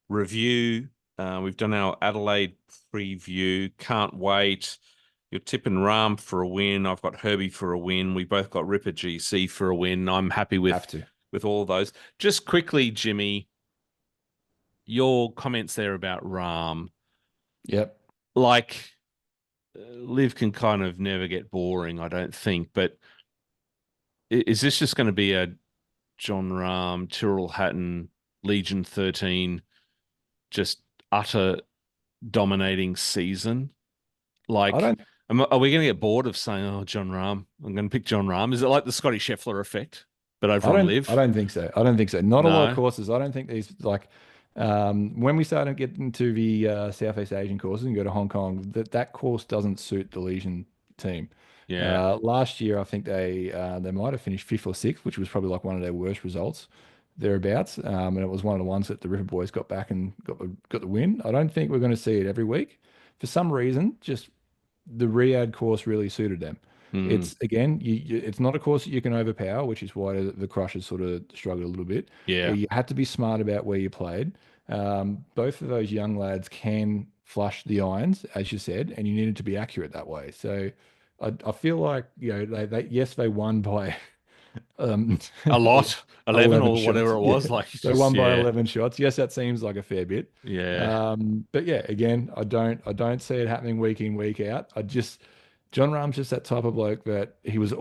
review. We've done our Adelaide preview. Can't wait. You're tipping Ram for a win. I've got Herbie for a win. We both got Ripper GC for a win. I'm happy Have to. with all of those. Just quickly, Jimmy, your comments there about Ram. Yep. Like, Liv can kind of never get boring, I don't think. But is this just going to be a John Rahm, Tyrrell Hatton, Legion 13, just utter dominating season? I Like, don't are we going to get bored of saying, "Oh, John Rahm"? I'm going to pick John Rahm. Is it like the Scotty Scheffler effect, but over on I Live? don't think so. I don't think so. Not a lot of No. courses. I don't think these like when we start to get into the Southeast Asian courses and go to Hong Kong, that course doesn't suit the Legion team. Yeah. Last year, I think they might have finished fifth or sixth, which was probably like one of their worst results thereabouts. And it was one of the ones that the River Boys got back and got the win. I don't think we're going to see it every week. For some reason, just the Riyadh course really suited them. Mm, It's again, it's not a course that you can overpower, which is why the Crushers sort of struggled a little bit. yeah. You had to be smart about where you played. Both of those young lads can flush the irons, as you said, and you needed to be accurate that way. So I feel like they yes they won by um, A lot. 11 11 or shots. whatever it Yeah, was. Like, it's they just, won by yeah. 11 shots. Yes, that seems like a fair bit. Yeah. But yeah, again, I don't see it happening week in, week out. John Rahm's just that type of bloke that he was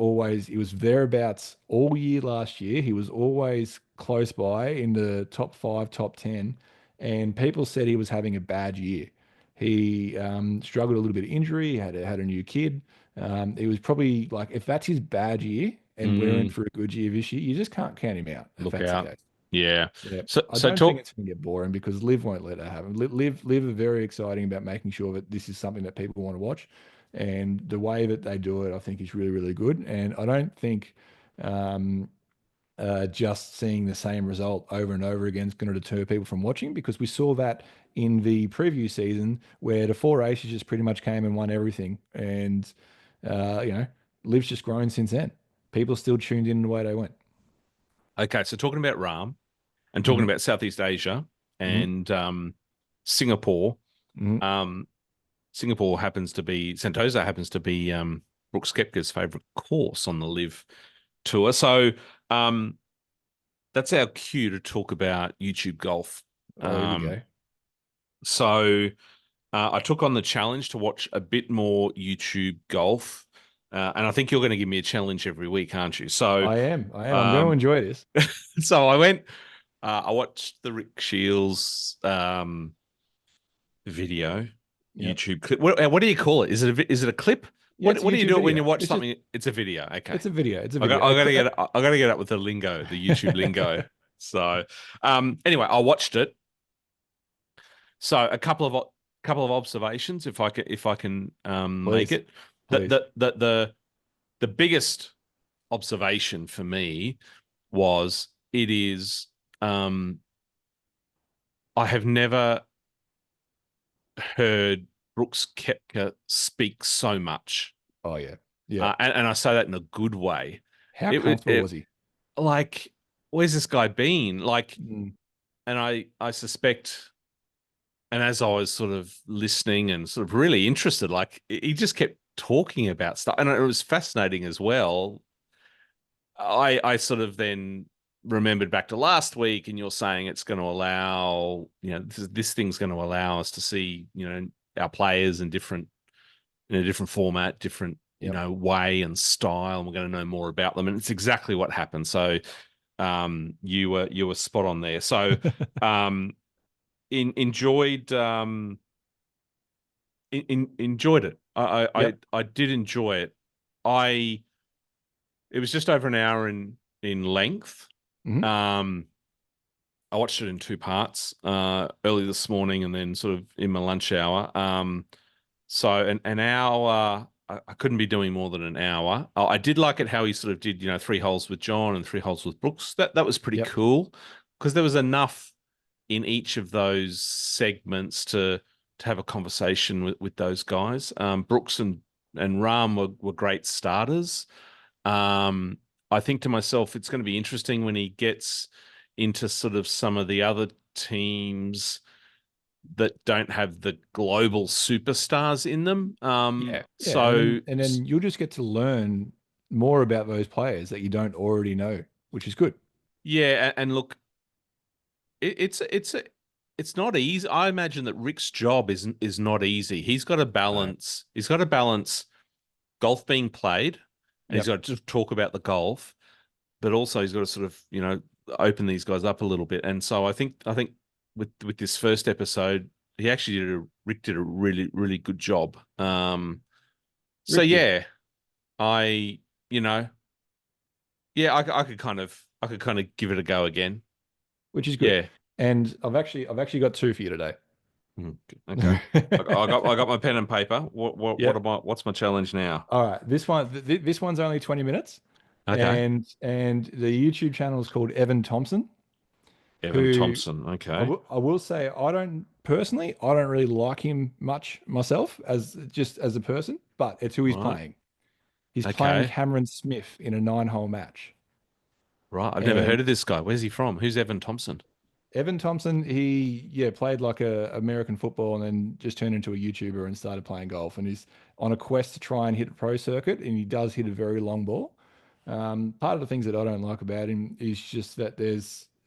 thereabouts all year last year. He was always close by in the top five, top 10, and people said he was having a bad year. He struggled a little bit of injury, had a new kid. It was probably like, if that's his bad year and we're in Mm, for a good year this year, you just can't count him out if look that's the out. case. Yeah. Yeah, So, I so don't think talk. it's going to get boring because Liv won't let that happen. Liv are very exciting about making sure that this is something that people want to watch, and the way that they do it, I think, is really, really good. And I don't think um, just seeing the same result over and over again is going to deter people from watching because we saw that in the preview season where the four aces just pretty much came and won everything, and Liv's just grown since then. People still tuned in the way they went. Okay. So talking about Ram and talking Hmm. about Southeast Asia Hmm. and Singapore. Hmm. Um, Singapore happens to be Sentosa happens to be Brooks Koepka's favorite course on the Live tour. So um, that's our cue to talk about YouTube golf. Oh, here we Um, go. so I took on the challenge to watch a bit more YouTube golf, and I think you're going to give me a challenge every week, aren't you? So I am. I am. I'm going to um, enjoy this. so I went. I watched the Rick Shields video Yep. YouTube clip. What do you call it? Is it a clip Yeah, it's a what do you YouTube do it when video. you watch It's just something? It's a video. Okay. it's a video. It's a I got video. I gotta get I gotta get up with the lingo, the YouTube lingo. So anyway, I watched it. So a couple of observations, if I can make Please, it. please. The biggest observation for me was it is I have never heard Brooks Koepka speak so much. Oh yeah, yeah. And I say that in a good way. How comfortable It was he? like, where's this guy been? Like, Mm, and I suspect, and as I was sort of listening and sort of really interested, like he just kept talking about stuff, and it was fascinating as well. I sort of then remembered back to last week, and you're saying it's going to allow, this thing's going to allow us to see, our players in a different format, different, yep. way and style, and we're going to know more about them. And it's exactly what happened. So you were spot on there. So enjoyed enjoyed it. Yep. I did enjoy it. I It was just over an hour in length. Hmm. Um, I watched it in two parts, early this morning and then sort of in my lunch hour. So an hour, I couldn't be doing more than an hour. I did like it how he sort of did, 3 holes with John and 3 holes with Brooks. That was pretty Yep. cool because there was enough in each of those segments to have a conversation with those guys. Brooks and Rahm were great starters. Um, I think to myself, it's going to be interesting when he gets into sort of some of the other teams that don't have the global superstars in them. Yeah. Yeah. So And then you'll just get to learn more about those players that you don't already know, which is good. yeah, and look, it's not easy. I imagine that Rick's job is not easy. He's got to No. balance. He's got to balance golf being played, and he's Yep. got to talk about the golf, but also he's got to sort of open these guys up a little bit. And so I think with this first episode, he actually Rick did a really really good job. So Rick did, yeah, I you know yeah I could kind of give it a go again. which is good. Yeah. And I've actually got two for you today. Mhm. Okay. I got my pen and paper. Yep. What's my challenge now? All right. This one's only 20 minutes. Okay. And the YouTube channel is called Evan Thompson, Evan who Thompson. I Okay. will I will say I don't really like him much myself as just as a person, but it's who he's Right. playing. He's playing Okay. Cameron Smith in a 9-hole match. Right. I've never heard And of this guy. Where's he from? Who's Evan Thompson? Evan Thompson, he played like a American football and then just turned into a YouTuber and started playing golf. And he's on a quest to try and hit a pro circuit, and he does hit a very long ball. Part of the things that I don't like about him is just that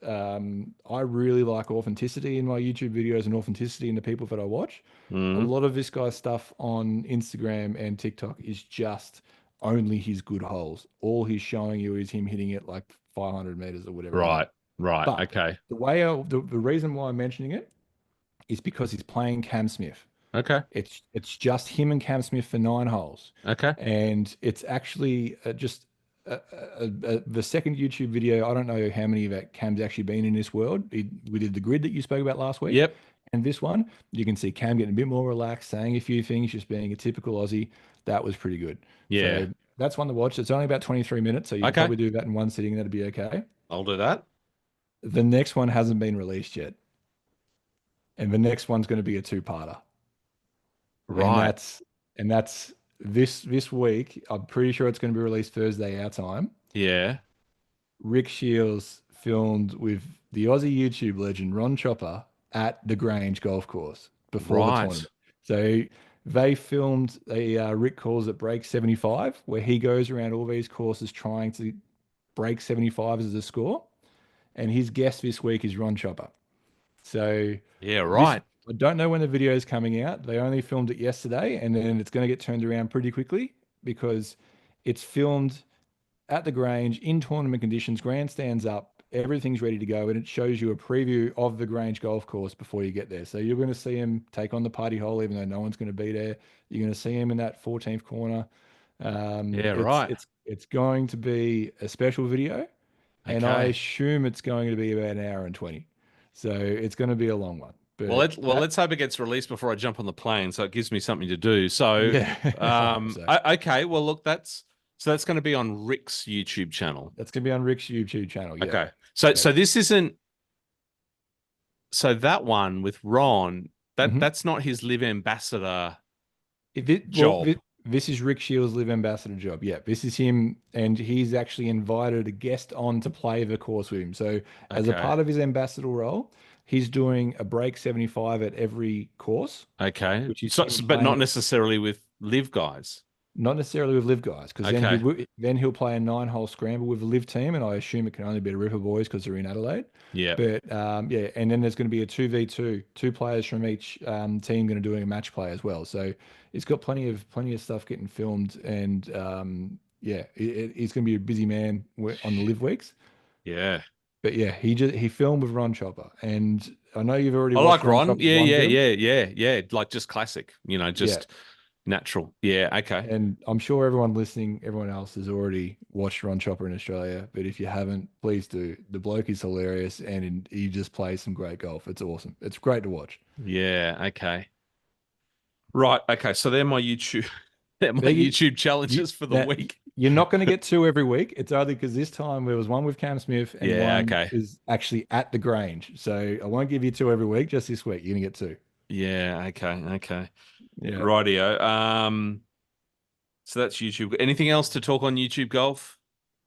I really like authenticity in my YouTube videos and authenticity in the people that I watch. A Mm. lot of this guy's stuff on Instagram and TikTok is just only his good holes. All he's showing you is him hitting it like 500 meters or whatever it is. Right. Right. But Okay. the reason why I'm mentioning it is because he's playing Cam Smith. Okay. It's just him and Cam Smith for 9 holes, Okay. and it's actually just the second YouTube video. I don't know how many of that Cam's actually been in this world. We did the grid that you spoke about last week, Yep. and this one you can see Cam getting a bit more relaxed, saying a few things, just being a typical Aussie. That was pretty good. Yeah. So that's one to watch. It's only about 23 minutes, so you could Okay. probably do that in one sitting. That'd be okay. I'll do that. The next one hasn't been released yet, and the next one's going to be a two-parter. and Right. that's and that's this week. I'm pretty sure it's going to be released Thursday our time. Yeah. Rick Shields filmed with the Aussie YouTube legend Ron Chopper at the Grange golf course before the Right. tournament. So they filmed Rick calls it Break 75, where he goes around all these courses trying to break 75 as a score. And his guest this week is Ron Chopper. So Yeah. this Right. I don't know when the video is coming out. They only filmed it yesterday, and then it's going to get turned around pretty quickly because it's filmed at the Grange in tournament conditions, grandstands up. everything's ready to go, and it shows you a preview of the Grange golf course before you get there. So you're going to see him take on the party hole, even though no one's going to be there. You're going to see him in that 14th corner. Yeah, It's right. it's going to be a special video, and I Okay. assume it's going to be about an hour and 20. So it's going to be a long one. Well, But that, let's hope it gets released before I jump on the plane, so it gives me something to do. So, yeah, I hope so. okay. Well, look, that's going to be on Rick's YouTube channel. That's going to be on Rick's YouTube channel. Yep. Okay. So Yep. this isn't so that one with Ron, Mhm. that's not his live ambassador If it, well, job. this is Rick Shields' live ambassador job. Yeah, this is him, and he's actually invited a guest on to play the course with him. So, as a Okay. part of his ambassador role, he's doing a break 75 at every course, Okay. which is So, him but not playing. necessarily with live guys. Not necessarily with live guys, because then Okay. then he'll play a 9-hole scramble with the live team, and I assume it can only be the Ripper boys because they're in Adelaide. Yeah. But yeah, and then there's going to be a 2v2, two players from each team going to doing a match play as well. So it's got plenty of stuff getting filmed, and yeah, he's going to be a busy man on the live weeks. Yeah. But yeah, he filmed with Ron Chopper, and I know you've already I watched like Ron Ron. Chopper's Yeah, one yeah, film. yeah, yeah, yeah. Like just classic, Yeah, just natural. Yeah. Okay. and I'm sure everyone listening, everyone else has already watched Ron Chopper in Australia. But if you haven't, please do. The bloke is hilarious, and he just plays some great golf. It's awesome. It's great to watch. Yeah. Okay. Right. Okay. So they're my YouTube, they're my Biggie, YouTube challenges for the now, week. you're not going to get two every week. It's only because this time there was one with Cam Smith and Yeah. one Okay. is actually at the Grange. So I won't give you two every week. Just this week, you're going to get two. Yeah. Okay. Okay. Yeah. Rightio. So that's YouTube. Anything else to talk on YouTube golf?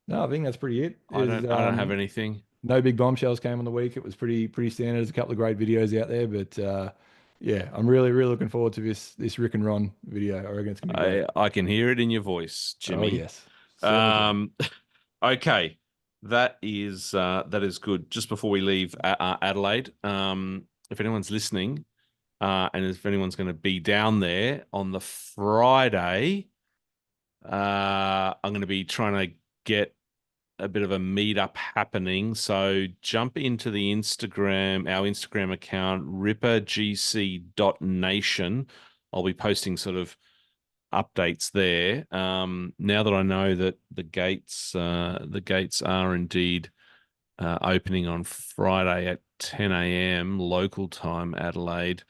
No, I think that's pretty it. Is I don't have anything. no big bombshells came on the week. It was pretty standard. There's a couple of great videos out there, but yeah, I'm really looking forward to this Rick and Ron video. I reckon it's gonna be great. I can hear it in your voice, Oh Jimmy. yes, certainly can. Um, okay, that is good. Just before we leave Adelaide, if anyone's listening, and if anyone's going to be down there on the Friday, I'm going to be trying to get a bit of a meetup happening. So jump into the our Instagram account, rippergc.nation. I'll be posting sort of updates there. Now that I know that the gates are indeed opening on Friday at 10 a.m. local time, Adelaide.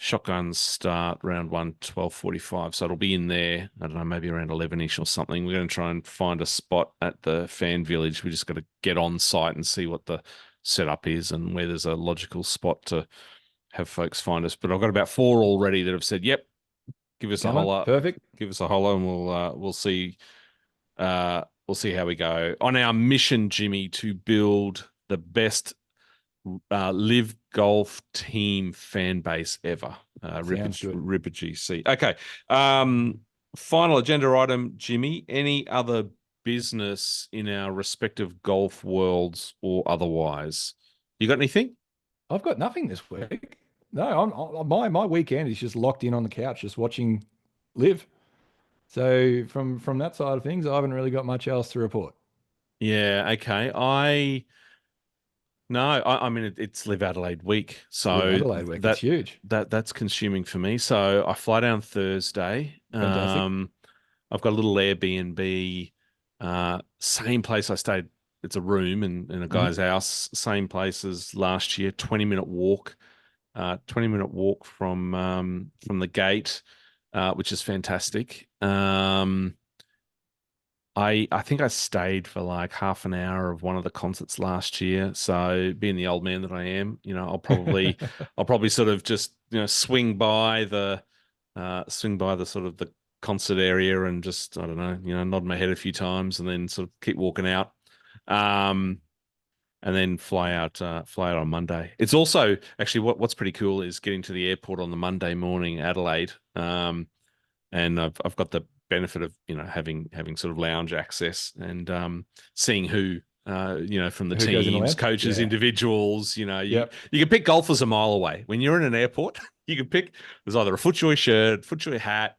Shotguns start round 1, 12:45. So it'll be in there, I don't know, maybe around 11-ish or something. We're going to try and find a spot at the fan village. We just got to get on site and see what the setup is and where there's a logical spot to have folks find us. But I've got about 4 already that have said, yep, give us a Coming, holler. perfect. Give us a holler and we'll see how we go. On our mission, Jimmy, to build the best live golf team fan base ever. Sounds good. Ripper GC. Okay. Final agenda item, Jimmy. Any other business in our respective golf worlds or otherwise? You got anything? I've got nothing this week. No, my weekend is just locked in on the couch, just watching live. So from that side of things, I haven't really got much else to report. Yeah. Okay. No, I mean it's Live Adelaide week, Live so Adelaide week, it's huge. that's consuming for me. So I fly down Thursday. Fantastic. I've got a little Airbnb, same place I stayed. It's a room in a Mhm. guy's house, same place as last year. 20-minute walk, 20-minute walk from the gate, which is fantastic. I think I stayed for like half an hour of one of the concerts last year. So being the old man that I am, I'll probably sort of just swing by the sort of the concert area and just I don't know, nod my head a few times and then sort of keep walking out. Um, and then fly out on Monday. It's also actually what's pretty cool is getting to the airport on the Monday morning, Adelaide. And I've got the benefit of having sort of lounge access and seeing who from the Who goes in the teams, lounge? coaches, Yeah. individuals. Yep. You can pick golfers a mile away. When you're in an airport, you can pick. There's either a FootJoy shirt, FootJoy hat.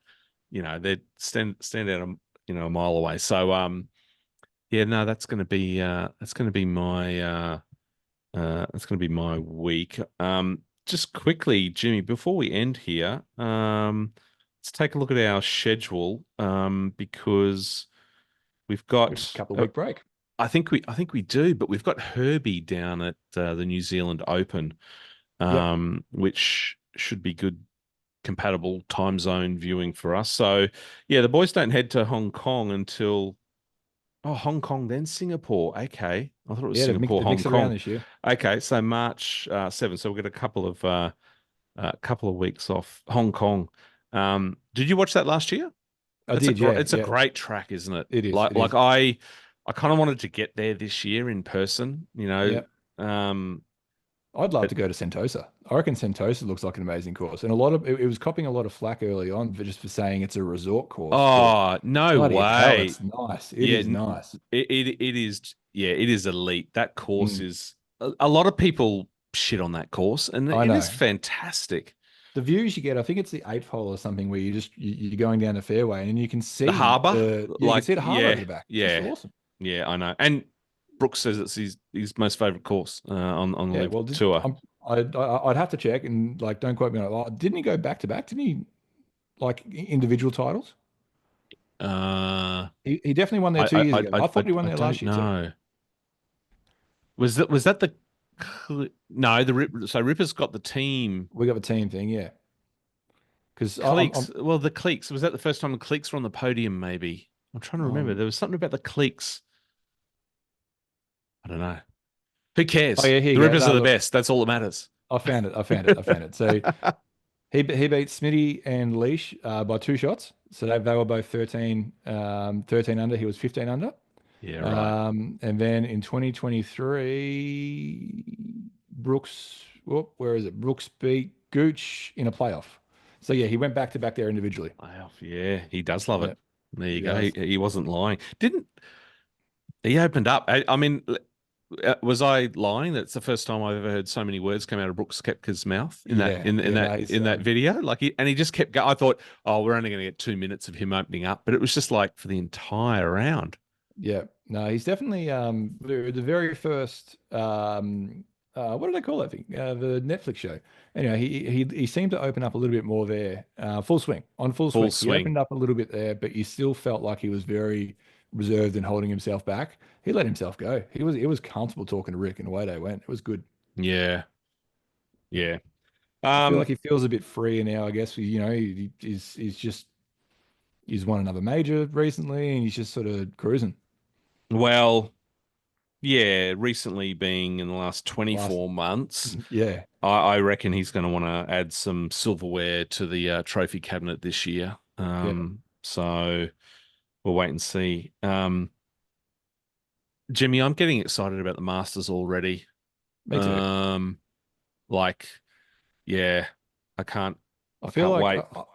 They stand out a mile away. So Yeah, no, that's gonna be my that's gonna be my week. Just quickly, Jimmy, before we end here, let's take a look at our schedule. Because we've We have a got couple of week break. I think we do, but we've got Herbie down at the New Zealand Open, Yep. which should be good compatible time zone viewing for us. So yeah, the boys don't head to Hong Kong until Hong Kong, then Singapore. Okay. I thought it was Yeah, Singapore, they've Hong mixed it around Kong. this year. Okay, so March 7th. So we've got a couple of weeks off Hong Kong. Did you watch that last year? I did, yeah, It's a yeah. great track, isn't it? It is, Like it is. I kind of wanted to get there this year in person, you know. Yep. Um, I'd love but to go to Sentosa. I reckon Sentosa looks like an amazing course, and a lot of it was copying a lot of flack early on for just for saying it's a resort course. But oh, no bloody hell, way. it's nice. It Yeah, is nice. it is. Yeah, it is elite. That course Mm, is a lot of people shit on that course, and I it is know. fantastic. The views you get, I think it's the eighth hole or something where you're going down the fairway and you can The see harbour, you can like, see the harbour over yeah, the back. It's just yeah, awesome. yeah, I know. And Brooks says it's his most favorite course on the Yeah, live well, tour. I'd have to check and like don't quote me on it. Didn't he go back to back? Didn't he like individual titles? Uh, He definitely won there 2 years ago. I thought he won I there don't last year too. know. Was that the no the Rip? So Ripper's got the team. We got the team thing, yeah. Because Cleeks. Well, the Cleeks. Was that the first time the Cleeks were on the podium? Maybe. I'm trying to remember. um There was something about the Cleeks. I don't know. Who oh cares? yeah, here The you go. Rippers are No, the look, best. That's all that matters. I found it. I found it. I found it. So he beat Smitty and Leash by 2 shots. So they were both 13 under. He was 15 under. Yeah, right. And then in 2023, Brooks, whoop, where is it? Brooks beat Gooch in a playoff. So yeah, he went back to back there individually. Wow. Yeah, he does love Yeah, it. There you he go. does. He wasn't lying. Didn't he opened up? I mean, was I lying? That's the first time I've ever heard so many words come out of Brooks Koepka's mouth in that Yeah, yeah. No, he's in that video. Like he just kept going. I thought, oh, we're only going to get 2 minutes of him opening up, but it was just like for the entire round. yeah. No, he's definitely the very first what do they call that thing? The Netflix show. Anyway, he seemed to open up a little bit more there. Full swing on full Full swing. He swing. opened up a little bit there, but you still felt like he was very reserved and holding himself back. He let himself go. He was comfortable talking to Rick, and away they went. It was good. Yeah. Yeah. I feel like Um, he feels a bit freer now. I guess he's won another major recently, and he's just sort of cruising. well, yeah, recently being in the last Last, 24 months, yeah, I reckon he's going to want to add some silverware to the trophy cabinet this year. yeah, So we'll wait and see. Jimmy, I'm getting excited about the Masters already. me too. Um, like, yeah, I can't, I I feel can't like wait.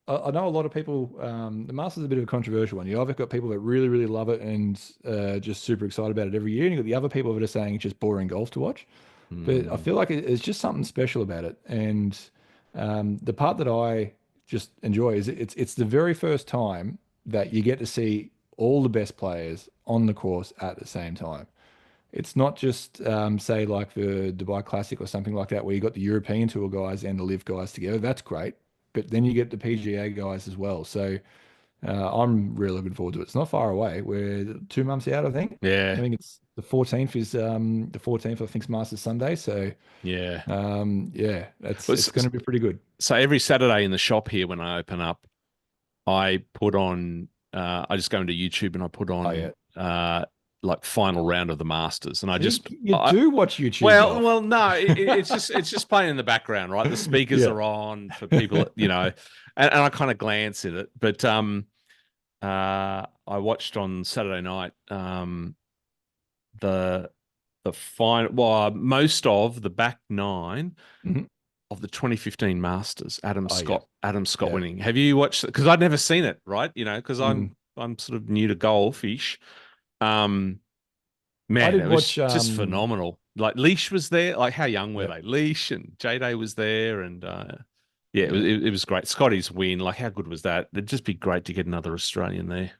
I know a lot of people. The Masters is a bit of a controversial one. You've either got people that really, really love it and just super excited about it every year, and you've got the other people that are saying it's just boring golf to watch. But I Hmm. feel like it's just something special about it. And the part that I just enjoy is it's the very first time that you get to see all the best players on the course at the same time. It's not just say like the Dubai Classic or something like that, where you got the European Tour guys and the Live guys together. That's great, but then you get the PGA guys as well. So I'm really looking forward to it. It's not far away. We're 2 months out, I think. I Yeah, think it's the 14th is the 14th. I think is Masters Sunday. So yeah. yeah, Well, it's going to be pretty good. so every Saturday in the shop here when I open up, I put on I just go into YouTube and I put Oh yeah, on like final round of the Masters and I just you do watch YouTube golf. well no it's just playing in the background, right? The speakers Yeah. are on for people, you know, and I kind of glance at it, but I watched on Saturday night the final, well, most of the back nine Mhm. of the 2015 Masters, Oh yeah, Adam Scott yeah. winning. Have you watched it? Because I'd never seen it, right? You know, because Mm. I'm sort of new to golf-ish. Um, I man, did it was watch. just phenomenal. Like Leash was there. Like how young were Yeah, they? Leash and J Day was there, and yeah, yeah. it was great. Scotty's win, like how good was that? It'd just be great to get another Australian there.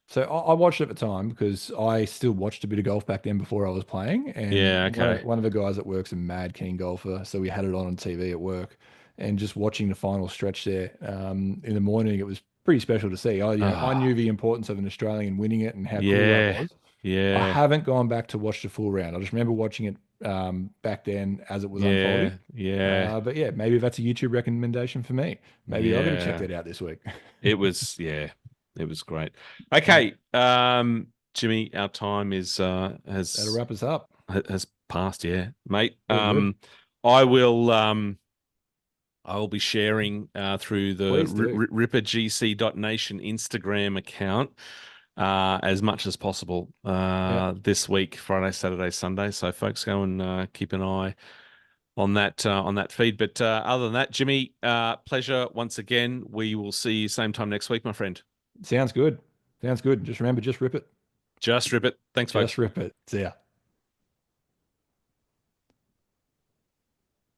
So I watched it at the time because I still watched a bit of golf back then before I was playing. Yeah. And Okay. one of the guys at work's a mad keen golfer, so we had it on TV at work, and just watching the final stretch there in the morning, it was pretty special to see. I knew Ah. the importance of an Australian winning it and how cool that Yeah. was. I Yeah. haven't gone back to watch the full round. I just remember watching it back then as it was unfolding. Yeah. Yeah. But yeah, maybe that's a YouTube recommendation for me. Maybe I've got to check Yeah. that out this week. It was, yeah, it was great. Yeah, Okay, Jimmy, our time is that'll wrap us up. has passed, yeah, mate. All good. I will I will be sharing through the Please do. rippergc.nation Instagram account as much as possible Yeah. this week, Friday, Saturday, Sunday. So folks, go and keep an eye on that feed. But other than that, Jimmy, pleasure once again. We will see you same time next week, my friend. Sounds good. Sounds good. Just remember, just rip it. Just rip it. Thanks, Just folks. rip it. See ya.